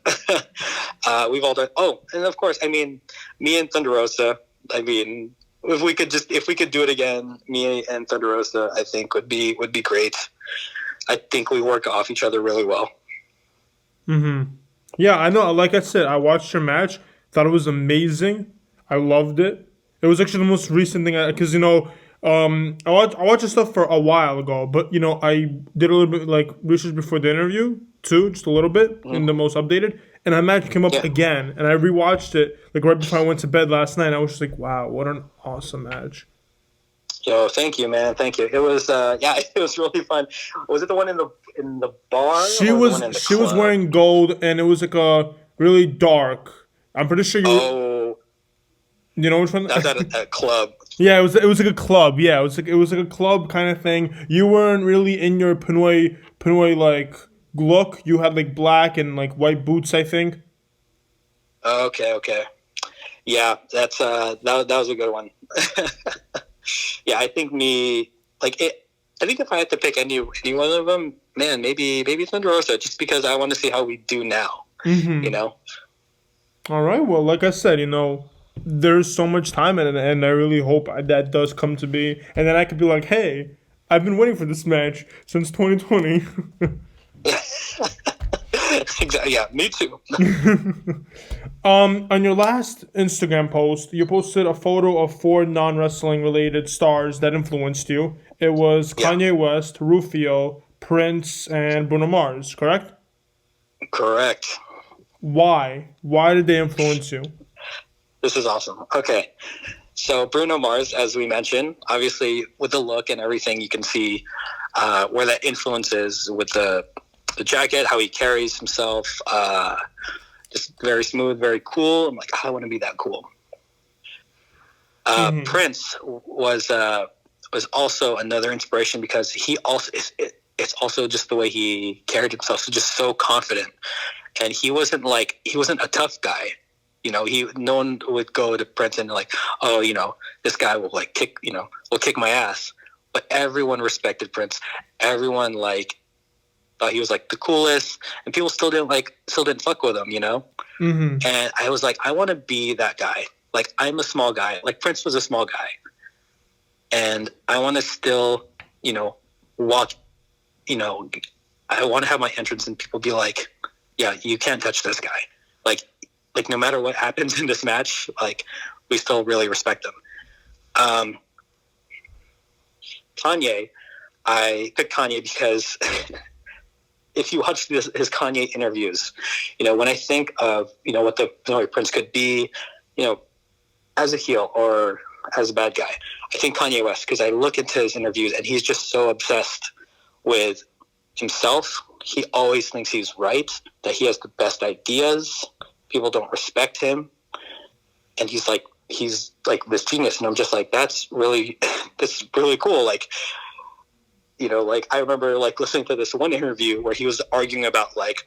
We've all done, and of course, I mean, me and Thunder Rosa, I mean, if we could do it again, me and Thunder Rosa, I think would be great. I think we work off each other really well. Mm-hmm. Yeah, I know. Like I said, I watched your match. Thought it was amazing. I loved it. It was actually the most recent thing because, you know, I watched your stuff for a while ago, but, you know, I did a little bit like research before the interview too, just a little bit in the most updated. And that match came up again, and I rewatched it like right before I went to bed last night. And I was just like, wow, what an awesome match. Yo, thank you, man. Thank you. It was it was really fun. Was it the one in the bar? She was wearing gold, and it was like a really dark. I'm pretty sure you know which one? That was at a club. Yeah, it was like a club. Yeah, it was like a club kind of thing. You weren't really in your Pinoy like look. You had like black and like white boots, I think. Okay. Yeah, that's that was a good one. Yeah, I think I think if I had to pick any one of them, man, maybe Thunder Rosa, just because I want to see how we do now. Mm-hmm. You know. All right. Well, like I said, you know, there's so much time in it, and I really hope that does come to be, and then I could be like, hey, I've been waiting for this match since 2020. Exactly. Yeah, me too. On your last Instagram post, you posted a photo of 4 non-wrestling related stars that influenced you. It was Kanye West, Rufio, Prince, and Bruno Mars, correct? Correct. Why? Why did they influence you? This is awesome. Okay. So Bruno Mars, as we mentioned, obviously with the look and everything, you can see where that influence is with the jacket, how he carries himself, just very smooth, very cool. I'm like, I want to be that cool. Prince was also another inspiration because he also it's also just the way he carried himself, so just so confident, and he wasn't a tough guy. You know, no one would go to Prince and like, oh, you know, this guy will like kick my ass. But everyone respected Prince. Everyone like thought he was like the coolest, and people still didn't fuck with him, you know. Mm-hmm. And I was like, I want to be that guy. Like, I'm a small guy. Like Prince was a small guy, and I want to still, you know, walk. You know, I want to have my entrance and people be like, yeah, you can't touch this guy. Like no matter what happens in this match, like we still really respect him. Kanye, I picked Kanye because if you watch his Kanye interviews, you know, when I think of, you know, what the Pinoy Prince could be, you know, as a heel or as a bad guy, I think Kanye West, because I look into his interviews and he's just so obsessed with himself. He always thinks he's right, that he has the best ideas. People don't respect him. And he's like this genius. And I'm just like, that's really cool. Like, you know, like I remember like listening to this one interview where he was arguing about like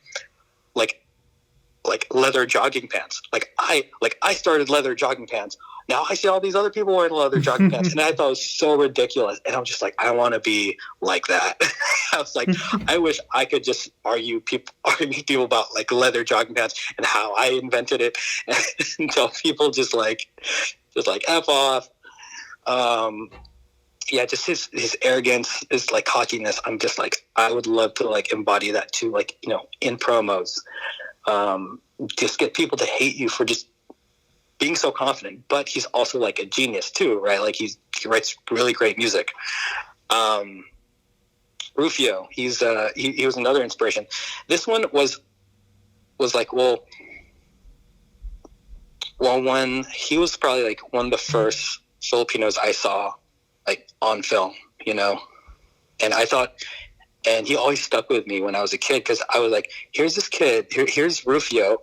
like leather jogging pants. I started leather jogging pants. Now I see all these other people wearing leather jogging pants, and I thought it was so ridiculous. And I'm just like, I want to be like that. I was like, I wish I could just argue people about like leather jogging pants and how I invented it, and tell people just like F off. Yeah, just his arrogance, his like cockiness. I'm just like, I would love to like embody that too, like, in promos. Just get people to hate you for just being so confident. But he's also like a genius too, right? Like he writes really great music. Rufio, he was another inspiration. This one was like, when he was probably like one of the first Filipinos I saw like on film, and I thought, and he always stuck with me when I was a kid, because I was like, here's this kid, here's Rufio,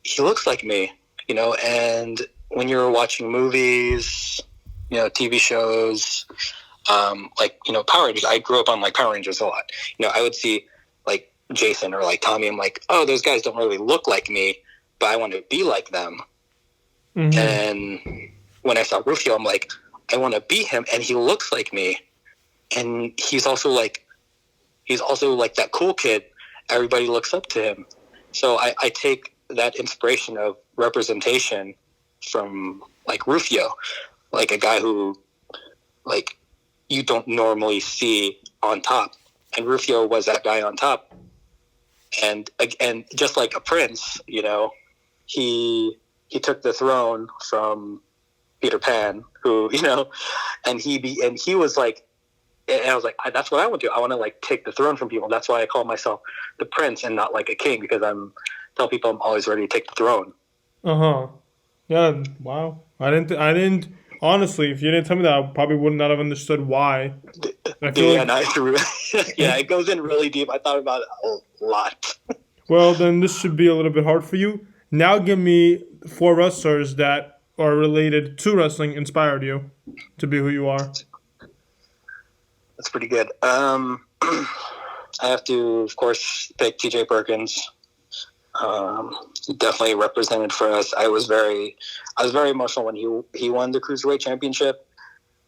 he looks like me, and when you're watching movies, TV shows, Power Rangers, I grew up on like Power Rangers a lot. I would see like Jason or like Tommy, I'm like, oh, those guys don't really look like me, but I want to be like them. Mm-hmm. And when I saw Rufio, I'm like, I want to be him, and he looks like me, and he's also like that cool kid. Everybody looks up to him. So I take that inspiration of representation from like Rufio, like a guy who like you don't normally see on top, and Rufio was that guy on top. And just like a prince, he took the throne from Peter Pan, who, and he was like, and I was like, that's what I want to do. I want to like take the throne from people. That's why I call myself the prince and not like a king, because tell people I'm always ready to take the throne. Yeah. Wow. I didn't. Honestly, if you didn't tell me that, I probably would not have understood why. Yeah, it goes in really deep. I thought about it a lot. Well, then this should be a little bit hard for you. Now give me 4 wrestlers that are related to wrestling inspired you to be who you are. That's pretty good. I have to, of course, pick TJ Perkins. Definitely represented for us. I was very emotional when he won the Cruiserweight Championship,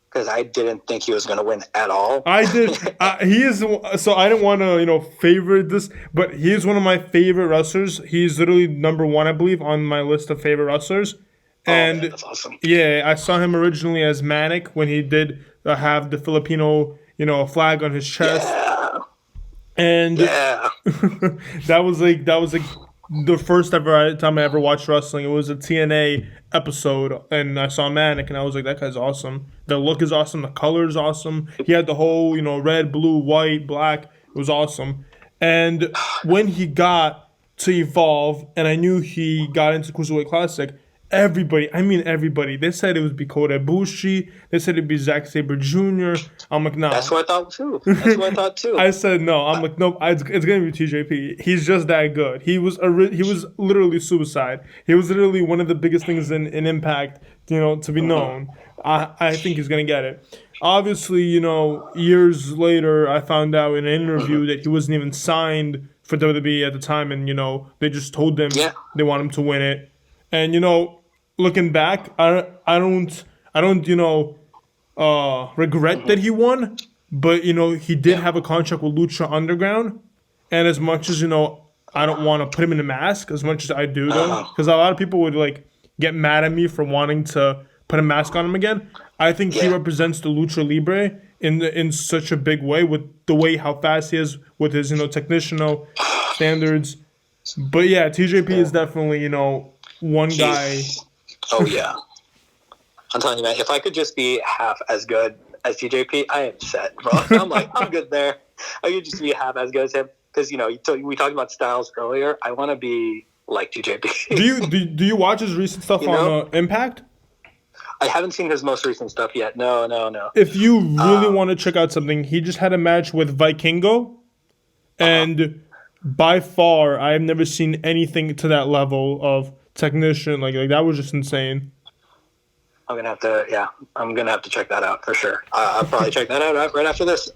because I didn't think he was going to win at all. I did. He is. So I didn't want to, favorite this, but he is one of my favorite wrestlers. He's literally number 1, I believe, on my list of favorite wrestlers. And man, that's awesome. Yeah, I saw him originally as Manic when he did have the Filipino, flag on his chest. Yeah. And that was like the first ever time I ever watched wrestling. It was a TNA episode, and I saw Manic, and I was like, that guy's awesome. The look is awesome. The color is awesome. He had the whole, red, blue, white, black. It was awesome. And when he got to Evolve, and I knew he got into Cruiserweight Classic, everybody, they said it would be Kota Ibushi. They said it'd be Zack Sabre Jr. I'm like, no. That's what I thought too. I said no. I'm like, nope. It's gonna be TJP. He's just that good. He was literally Suicide. He was literally one of the biggest things in Impact. To be known. I think he's gonna get it. Obviously, years later, I found out in an interview that he wasn't even signed for WWE at the time, and they just told him they want him to win it. And looking back, I don't regret that he won, but he did have a contract with Lucha Underground, and as much as I don't want to put him in a mask as much as I do, though, because a lot of people would like get mad at me for wanting to put a mask on him again. I think he represents the Lucha Libre in such a big way, with the way how fast he is with his technician standards. But yeah, TJP is definitely one guy. Oh yeah, I'm telling you, man. If I could just be half as good as TJP, I am set, bro. I'm like, I'm good there. I could just be half as good as him, because we talked about styles earlier. I want to be like TJP. Do you watch his recent stuff on Impact? I haven't seen his most recent stuff yet. No. If you really want to check out something, he just had a match with Vikingo, and by far, I have never seen anything to that level of technician. Like that was just insane. I'm gonna have to check that out for sure. I'll probably check that out right after this.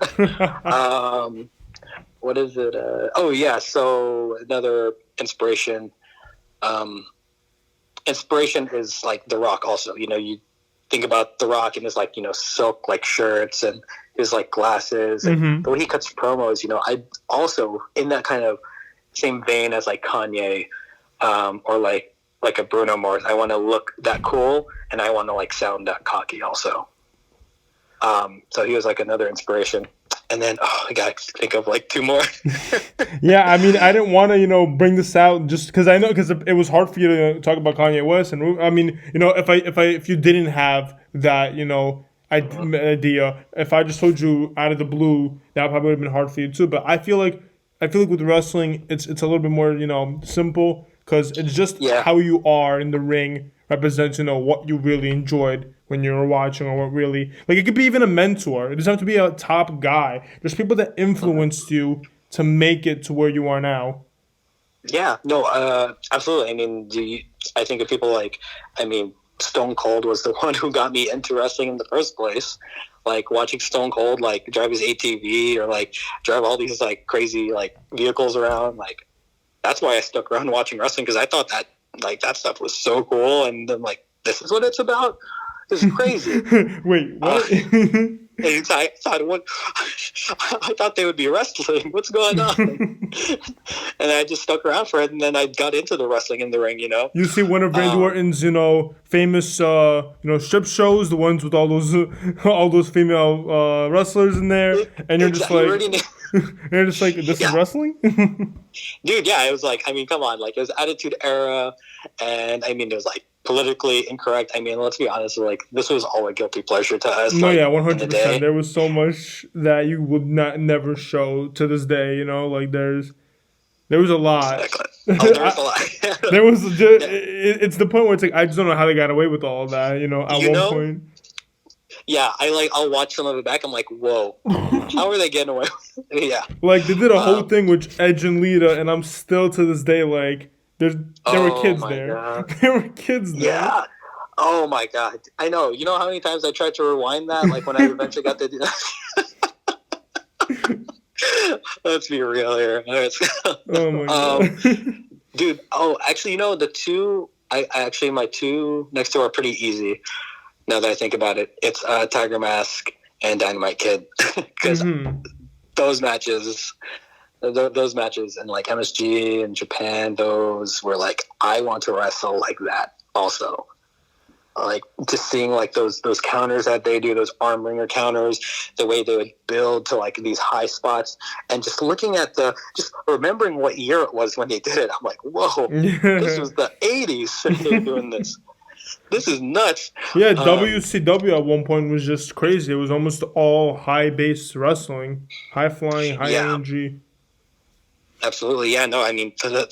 what is it? Oh yeah. So another inspiration. Um, inspiration is like The Rock. Also, you think about The Rock and his like silk like shirts and his like glasses and Mm-hmm. the way he cuts promos. I also in that kind of same vein as like Kanye, or like a Bruno Mars. I want to look that cool and I want to like sound that cocky also. So he was like another inspiration. And then I gotta think of like two more. Yeah, I mean, I didn't want to, bring this out just because I know because it was hard for you to talk about Kanye West, and I mean, if you didn't have that, idea, if I just told you out of the blue, that probably would have been hard for you too. But I feel like with wrestling, it's a little bit more, simple because it's just Yeah. how you are in the ring represents, what you really enjoyed when you were watching, or what really like it could be even a mentor. It doesn't have to be a top guy. There's people that influenced you to make it to where you are now. Yeah, no, absolutely. I mean, I think of people like, Stone Cold was the one who got me into wrestling in the first place. Like watching Stone Cold like drive his ATV or like drive all these like crazy like vehicles around. Like that's why I stuck around watching wrestling because I thought that like that stuff was so cool. And then like this is what it's about. This is crazy. Wait, Uh, what? I thought I thought they would be wrestling. What's going on? And I just stuck around for it, and then I got into the wrestling in the ring. You see one of Randy Um, Orton's, famous, strip shows, the ones with all those, all those female wrestlers in there, and you're just exactly. You like, already knew. you're just like, this is Yeah, wrestling. dude. Yeah, it was like, come on, like it was Attitude Era, and it was like politically incorrect. Let's be honest, like this was all a guilty pleasure to us, No, yeah, like one in the hundred percent. day. There was so much that you would not never show to this day. Like there was a lot. Exactly. Oh, there was a lot. There was just Yeah, it's the point where it's like I just don't know how they got away with all of that. At you one know, point. yeah, I'll watch some of it back. I'm like, whoa, how are they getting away with it? Yeah. Like they did a whole Um, thing with Edge and Lita, and I'm still to this day like there were oh kids my there. god. There were kids there. Yeah. Oh my god. I know. You know how many times I tried to rewind that? Like when I eventually got to do that. Let's be real here. Oh my um, god. dude. Oh, actually, the two. I actually my two next door are pretty easy. Now that I think about it, it's Tiger Mask and Dynamite Kid because Hmm. those matches. Those matches in like MSG in Japan, those were like I want to wrestle like that also. Like just seeing like those counters that they do, those arm ringer counters, the way they would build to like these high spots, and just looking at just remembering what year it was when they did it, I'm like, whoa, this Yeah. was the '80s and they're doing this. This is nuts. Yeah, Um, WCW at one point was just crazy. It was almost all high based wrestling, high flying, high yeah, energy. absolutely. Yeah, no,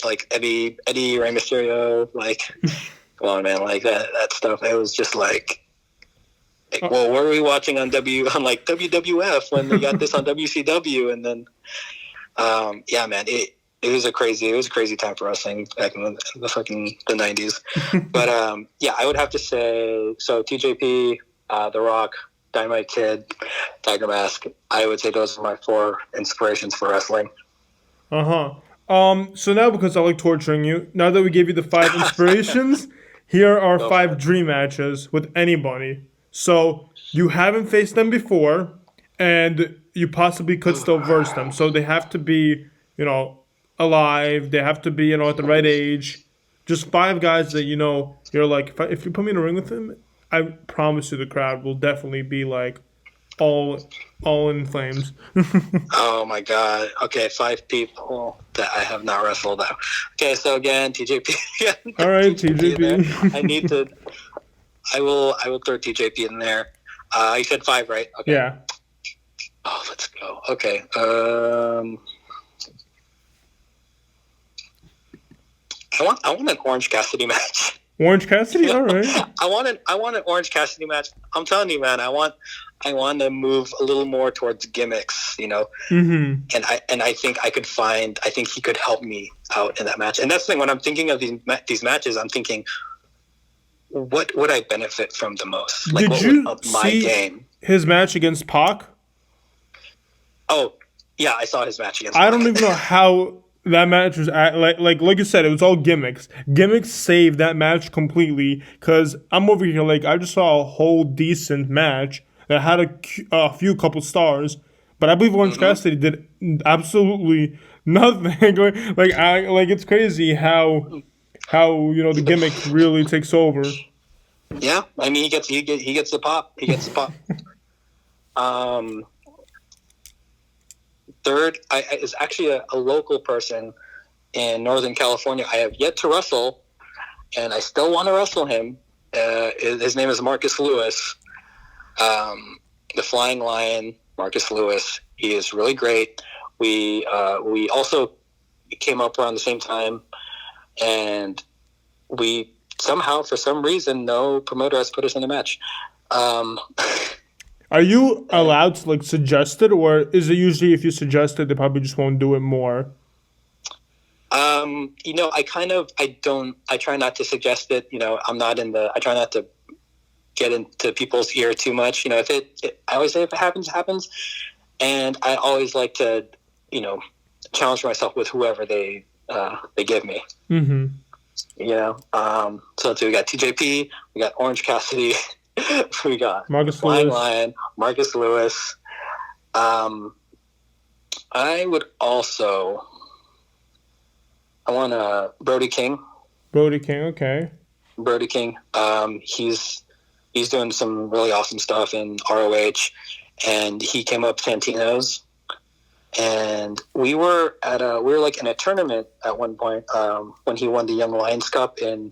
like Eddie Rey Mysterio, like, come on, man, like that stuff. It was just like, well, what were we watching on like WWF when they got this on WCW, and then yeah, man, it was a crazy time for wrestling back in the fucking the '90s. But yeah, I would have to say so. TJP, The Rock, Dynamite Kid, Tiger Mask. I would say those are my four inspirations for wrestling. Uh huh. So now because I like torturing you, now that we gave you the five inspirations, here are Go for five it. dream matches with anybody. So you haven't faced them before, and you possibly could still verse them. So they have to be, alive. They have to be, at the right age. Just five guys that you're like. If you put me in a ring with them, I promise you the crowd will definitely be like all all in flames. Oh my god. Okay, five people that I have not wrestled out. Okay, so again, TJP. Yeah, All right, TJP in there. I TJP. need to. I will throw TJP in there. You said five, right? Okay. Yeah. Oh, let's go. Okay. I want an Orange Cassidy match. Orange Cassidy. All right. I want an Orange Cassidy match. I'm telling you, man. I want to move a little more towards gimmicks, Mm-hmm. and I think I could find. I think he could help me out in that match. And that's the thing. When I'm thinking of these matches, I'm thinking, what would I benefit from the most? Like, Did what would you up my see game? his match against Pac? Oh, Yeah, I saw his match against I don't Mark. even know how that match was like you said, it was all gimmicks. Gimmicks saved that match completely because I'm over here like I just saw a whole decent match that had a few couple stars, but I believe Orange hmm Cassidy did absolutely nothing. Like it's crazy how the gimmick really takes over. Yeah, I mean he gets the pop. He gets the pop. Um, third, is actually a local person in Northern California. I have yet to wrestle, and I still want to wrestle him. His name is Marcus Lewis, the Flying Lion. Marcus Lewis. He is really great. We also came up around the same time, and we somehow, for some reason, no promoter has put us in a match. Um, Are you allowed to like suggest it, or is it usually if you suggest it, they probably just won't do it more? I try not to suggest it. I try not to get into people's ear too much. I always say if it happens, it happens. And I always like to, challenge myself with whoever they give me. Mm-hmm. So let's see, we got TJP, we got Orange Cassidy, we got Marcus Flying Lewis. Lion, Marcus Lewis. I would also, I want Brody King. Brody King, okay. Brody King. He's doing some really awesome stuff in ROH, and he came up Santino's, and we were like in a tournament at one point when he won the Young Lions Cup in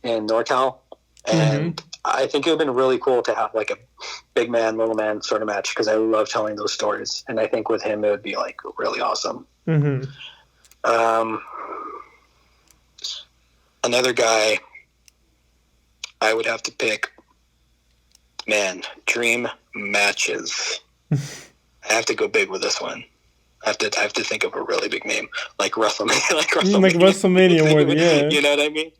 NorCal, and I think it would have been really cool to have like a big man, little man sort of match because I love telling those stories, and I think with him it would be like really awesome. Mm-hmm. Another guy I would have to pick. Man, dream matches. I have to go big with this one. I have to think of a really big name, like WrestleMania, like WrestleMania. Like WrestleMania would, yeah. You know what I mean?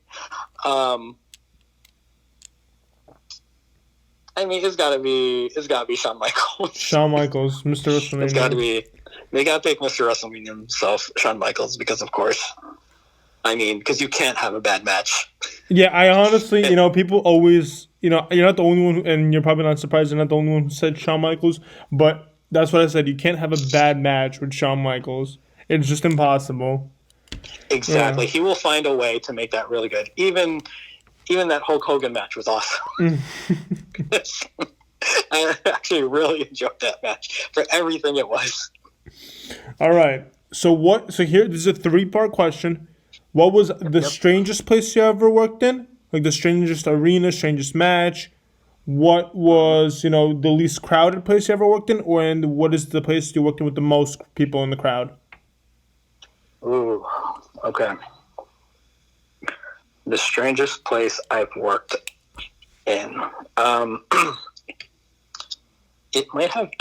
I mean, it's gotta be Shawn Michaels. Shawn Michaels, Mr. WrestleMania. It's gotta be. They gotta pick Mr. WrestleMania himself, Shawn Michaels, because of course. I mean, because you can't have a bad match. Yeah, I honestly, people always, you're not the only one, and you're probably not surprised you're not the only one who said Shawn Michaels, but that's what I said. You can't have a bad match with Shawn Michaels. It's just impossible. Exactly. Yeah. He will find a way to make that really good. Even that Hulk Hogan match was awesome. I actually really enjoyed that match for everything it was. All right. So here, this is a 3-part question. What was the strangest place you ever worked in? Like the strangest arena, strangest match? What was, the least crowded place you ever worked in? And what is the place you worked in with the most people in the crowd? Ooh, okay. The strangest place I've worked in. It might have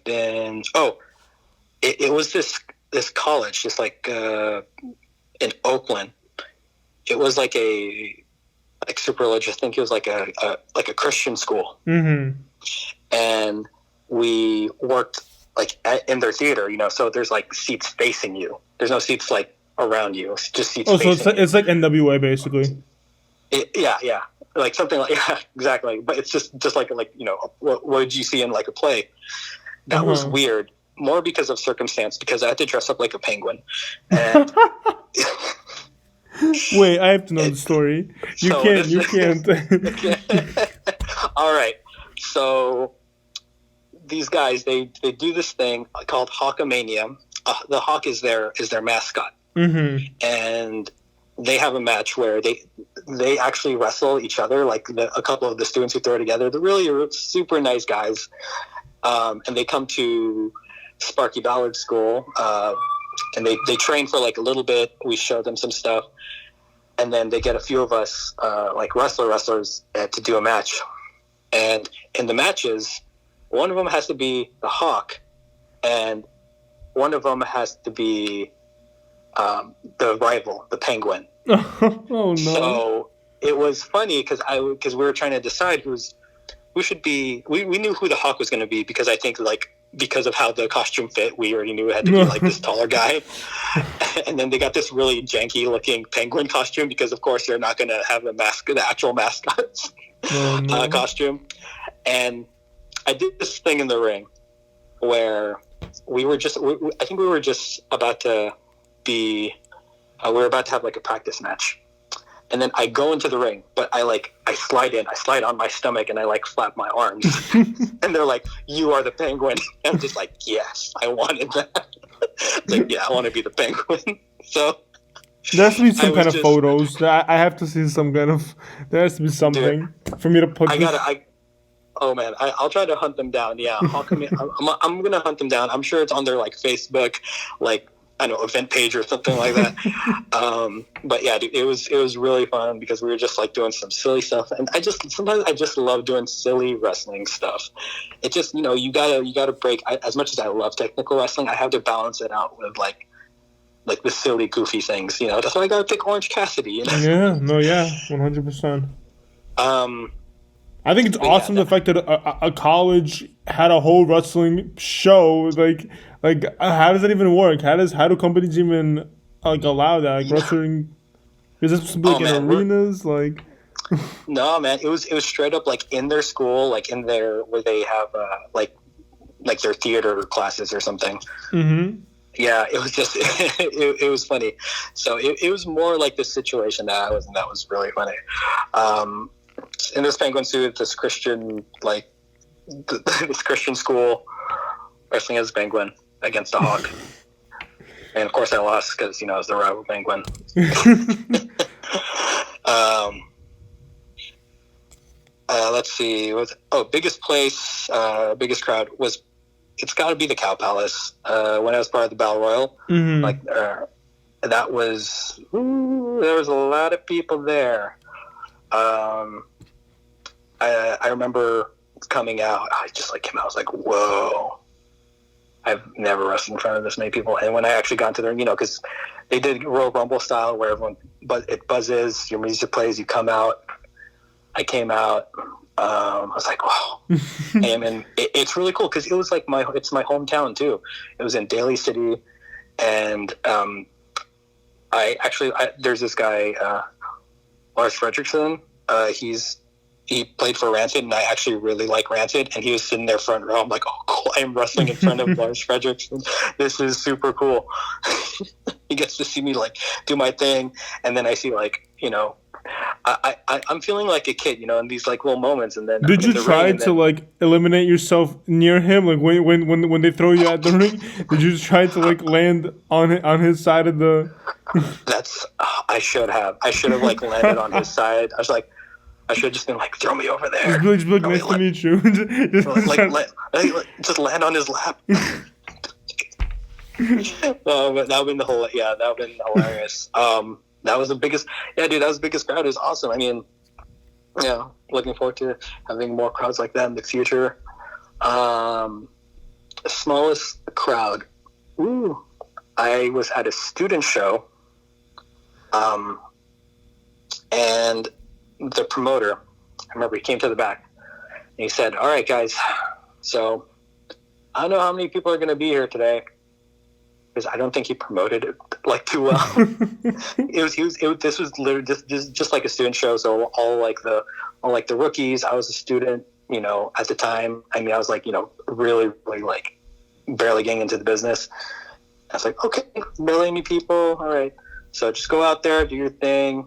been. Oh, it was this college, just like in Oakland. It was like super religious. I think it was like a Christian school. Mm-hmm. And we worked like in their theater, so there's like seats facing you. There's no seats like around you. It's just seats facing so it's like NWA basically. Yeah. Like something like, yeah, exactly. But it's just like what did you see in like a play? That was weird. More because of circumstance, because I had to dress up like a penguin. And wait, I have to know the story. You can't. All right. So these guys, they do this thing called Hawkamania. The Hawk is their mascot. Mm-hmm. And they have a match where they actually wrestle each other, like a couple of the students who throw together. They're really super nice guys. And they come to Sparky Ballard School, and they train for like a little bit. We show them some stuff, and then they get a few of us, like wrestlers, to do a match. And in the matches, one of them has to be the Hawk, and one of them has to be the rival, the Penguin. Oh no! So it was funny because we were trying to decide whose should be. We knew who the Hawk was going to be because I think like because of how the costume fit, we already knew it had to be like this taller guy. And then they got this really janky looking penguin costume because of course they're not going to have the actual mascot's costume. And I did this thing in the ring where I think we were just about to be, we were about to have like a practice match. And then I go into the ring, but I slide on my stomach and I like flap my arms. And they're like, "You are the penguin." I'm just like, yes, I wanted that. It's like, yeah, I want to be the penguin. So there has to be some kind of photos. I have to see some kind of, there has to be something for me to put oh man, I'll try to hunt them down. Yeah, I'm gonna hunt them down. I'm sure it's on their like Facebook, like I don't know, event page or something like that. But yeah, dude, it was really fun because we were just like doing some silly stuff, and sometimes I just love doing silly wrestling stuff. It just you gotta break. As much as I love technical wrestling, I have to balance it out with like the silly, goofy things. That's why I gotta pick Orange Cassidy. Yeah, 100%. I think it's awesome the fact that a college had a whole wrestling show. Like how does that even work? How do companies even like allow that? Like wrestling is this supposed to be like in arenas? Like no, man, it was straight up like in their school, like in their where they have like their theater classes or something. Mm-hmm. Yeah, it was just it was funny. So it was more like the situation that I was in. That was really funny. In this penguin suit, this Christian this Christian school wrestling as a penguin against a hawk, and of course I lost because I was the rival penguin. Let's see. Biggest place, biggest crowd was. It's got to be the Cow Palace. When I was part of the Battle Royal, that was there was a lot of people there. I remember coming out. I just came out. I was like, "Whoa!" I've never wrestled in front of this many people. And when I actually got into the ring, because they did Royal Rumble style where it buzzes, your music plays, you come out. I came out. I was like, "Wow!" And it's really cool because it was like it's my hometown too. It was in Daly City, and there's this guy, Lars Fredrickson. He played for Rancid, and I actually really like Rancid. And he was sitting there front row. I'm like, "Oh, cool! I am wrestling in front of Lars Fredrickson. This is super cool." He gets to see me do my thing, and then I see I'm feeling like a kid, in these little moments. And then did you try to eliminate yourself near him? Like when they throw you at the ring, did you try to land on his side of the? I should have landed on his side. I was like. I should have just been throw me over there. Just be nice to meet you. Just land on his lap. But that would been hilarious. That was the biggest. Yeah, dude, that was the biggest crowd. It was awesome. I mean, looking forward to having more crowds like that in the future. Smallest crowd. Ooh, I was at a student show. And the promoter, I remember he came to the back and he said, "All right, guys, so I don't know how many people are going to be here today because I don't think he promoted it too well." This was literally just like a student show. So all the rookies. I was a student, at the time. I mean, I was really, really barely getting into the business. I was like, okay, barely any people. All right. So just go out there, do your thing,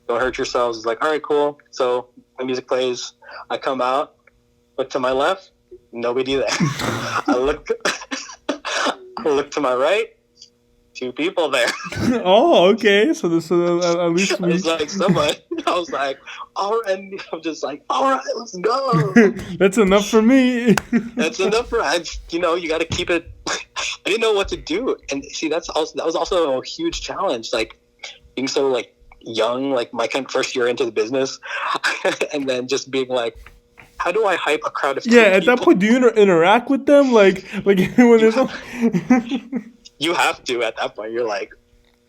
don't hurt yourselves. It's like, all right, cool. So the music plays. I come out, look to my left, nobody there. I look to my right, 2 people there. Oh, okay. So at least I was like, somebody. I was like, all right. And I'm just like, all right, let's go. That's enough for me. That's enough for you got to keep it. I didn't know what to do, and see, that was also a huge challenge. Being so young, my first year into the business, and then just being how do I hype a crowd of 2 at people? that point, do you interact with them when there's you have to at that point. You're like,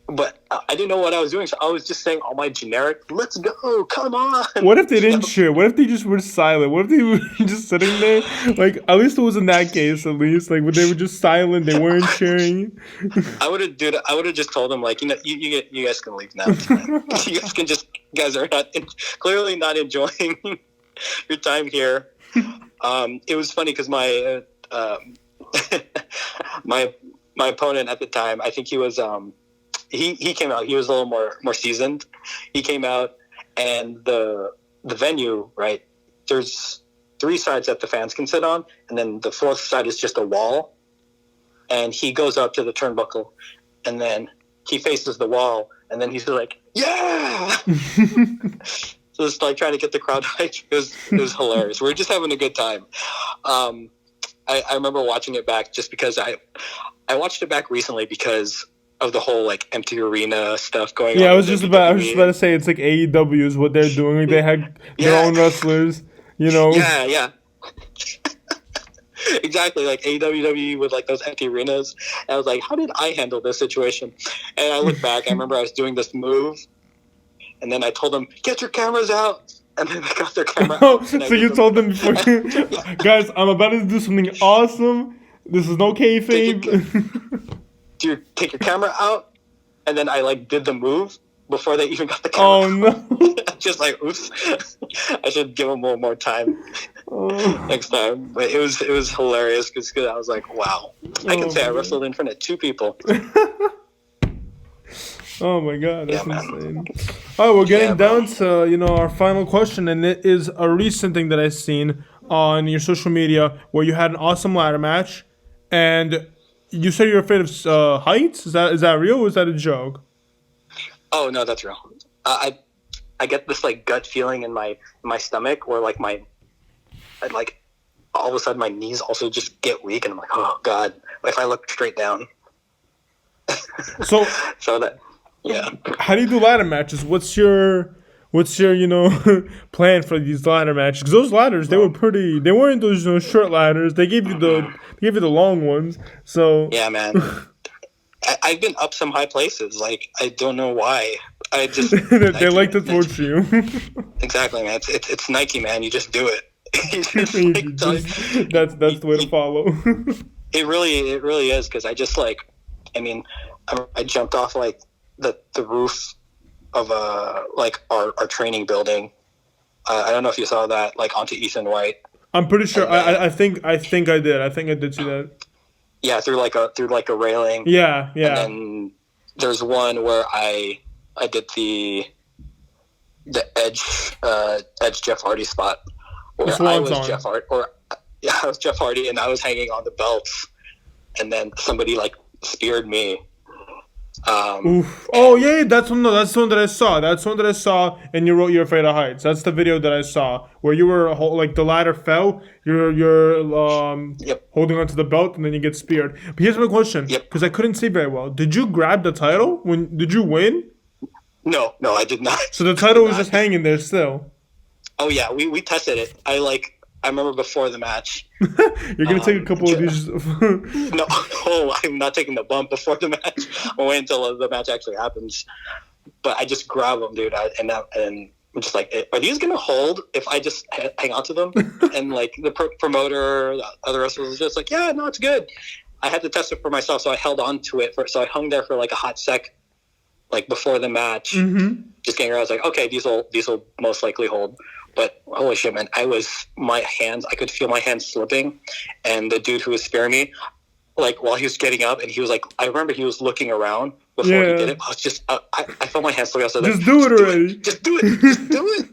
but I didn't know what I was doing, so I was just saying all my generic, "Let's go, come on." What if they didn't cheer? What if they just were silent? What if they were just sitting there? Like, at least it was in that case, at least. Like, when they were just silent, they weren't cheering. I would have, dude. I would have just told them, like, you guys can leave now. You guys can just, you guys are clearly not enjoying your time here. It was funny because my my opponent at the time, I think he was he came out. He was a little more seasoned. He came out, and the venue, right? There's 3 sides that the fans can sit on, and then the 4th side is just a wall. And he goes up to the turnbuckle, and then he faces the wall, and then he's like, "Yeah!" So it's like trying to get the crowd hyped. It was hilarious. We were just having a good time. I remember watching it back just because I watched it back recently because of the whole like empty arena stuff going on. Yeah, I was just about to say it's like AEW is what they're doing. Like they had their own wrestlers, you know. Yeah. Exactly, like AEW with like those empty arenas. And I was like, how did I handle this situation? And I look back, I remember I was doing this move, and then I told them, "Get your cameras out." And then they got their camera out. So you told them before, guys, I'm about to do something awesome. This is no kayfabe. Dude, take your camera out. And then I like did the move before they even got the camera. Oh no! Just like, oops. I should give them a little more time next time. But it was hilarious because I was like, wow, I can say I wrestled in front of 2 people. Oh my god, that's insane. All right, we're getting down to our final question, and it is a recent thing that I've seen on your social media where you had an awesome ladder match, and you said you're afraid of heights. Is that real or is that a joke? Oh no, that's real. I get this like gut feeling in my stomach where like all of a sudden my knees also just get weak, and I'm like, oh god, if I look straight down. So that. Yeah. How do you do ladder matches? What's your plan for these ladder matches? Because those ladders, they weren't those short ladders. They gave you the long ones. So yeah, man. I've been up some high places. Like I don't know why. I just they like to torture you. Exactly, man. It's Nike, man. You just do it. That's the way to follow. It really is because I just I jumped off like the roof of our training building. I don't know if you saw that, like onto Ethan White. I'm pretty sure. And, I think I did. I think I did see that. Yeah, through like a railing. Yeah. And then there's one where I did the edge Jeff Hardy spot where I was Jeff Hardy, I was Jeff Hardy, and I was hanging on the belts, and then somebody like speared me. Oh yeah, that's the one that I saw. That's the one that I saw, and you wrote "You're Afraid of Heights." That's the video that I saw where you were like the ladder fell. You're holding onto the belt, and then you get speared. But here's my question, because I couldn't see very well. Did you grab the title? Did you win? No, I did not. So the title was just hanging there still. Oh yeah, we tested it. I remember before the match. You're going to take a couple of these. No, I'm not taking the bump before the match. I'll wait until the match actually happens. But I just grab them, dude. And I'm just like, are these going to hold if I just hang on to them? And like the promoter, the other wrestlers was just like, yeah, no, it's good. I had to test it for myself, so I held on to it. So I hung there for like a hot sec, like before the match. Mm-hmm. Just getting around. I was like, okay, these will most likely hold. But holy shit, man! I could feel my hands slipping, and the dude who was spearing me, like while he was getting up, and he was like, I remember he was looking around before he did it. I was just, I felt my hands slipping. I was like, just do it already. Just do it.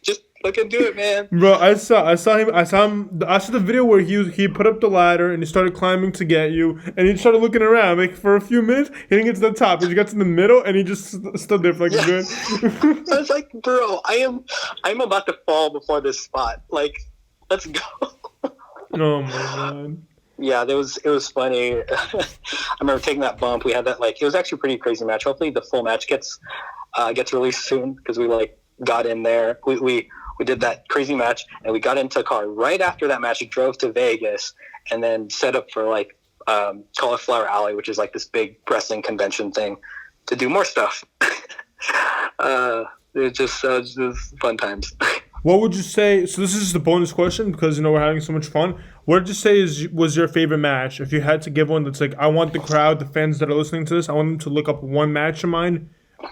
Just fucking do it, man. Bro, I saw the video where he put up the ladder and he started climbing to get you, and he started looking around like for a few minutes. He didn't get to the top, and he got to the middle, and he just stood there for like a good. I was like, bro, I'm about to fall before this spot. Like, let's go. Oh my god. Yeah, it was funny. I remember taking that bump. We had that it was actually a pretty crazy match. Hopefully the full match gets released soon because we got in there. We did that crazy match, and we got into a car. Right after that match, we drove to Vegas and then set up for Cauliflower Alley, which is like this big wrestling convention thing to do more stuff. It was just fun times. What would you say? So this is just a bonus question because we're having so much fun. What did you say was your favorite match? If you had to give one that's like, I want the crowd, the fans that are listening to this, I want them to look up one match of mine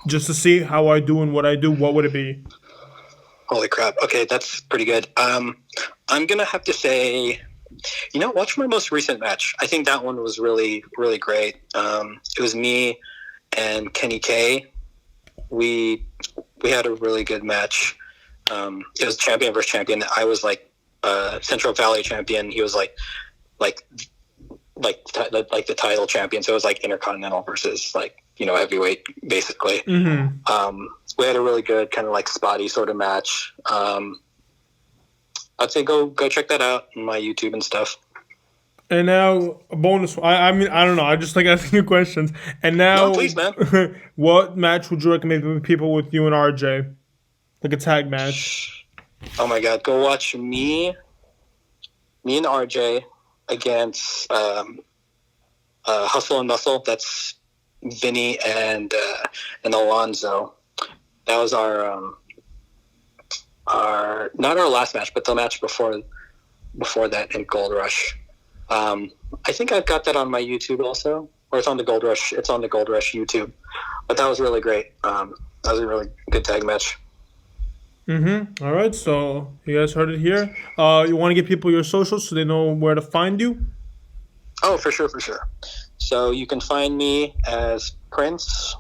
just to see how I do and what I do. What would it be? Holy crap! Okay, that's pretty good. I'm gonna have to say, watch my most recent match. I think that one was really, really great. It was me and Kenny K. We had a really good match. It was champion versus champion. I was like Central Valley champion. He was like the title champion. So it was like Intercontinental versus heavyweight basically. Mm-hmm. We had a really good kind of like spotty sort of match. I'd say go check that out on my YouTube and stuff. And now a bonus. I mean, I don't know. I just like asking you questions. And now, No, please, man. What match would you recommend to people with you and RJ? Like a tag match. Oh my God, go watch me and RJ against Hustle and Muscle. That's Vinny and Alonzo. That was our not our last match, but the match before that in Gold Rush. I think I've got that on my YouTube also, or it's on the Gold Rush. It's on the Gold Rush YouTube. But that was really great. That was a really good tag match. Mm-hmm. All right. So you guys heard it here. You want to give people your socials so they know where to find you? Oh, for sure. So you can find me as Prince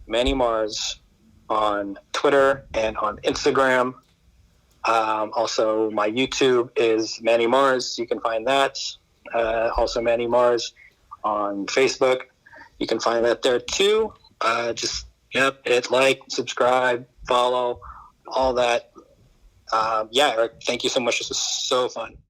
Manny Mars on Twitter and on Instagram. Also, my YouTube is Manny Mars. You can find that. Also, Manny Mars on Facebook. You can find that there too. Hit like, subscribe, follow, all that. Eric, thank you so much. This was so fun.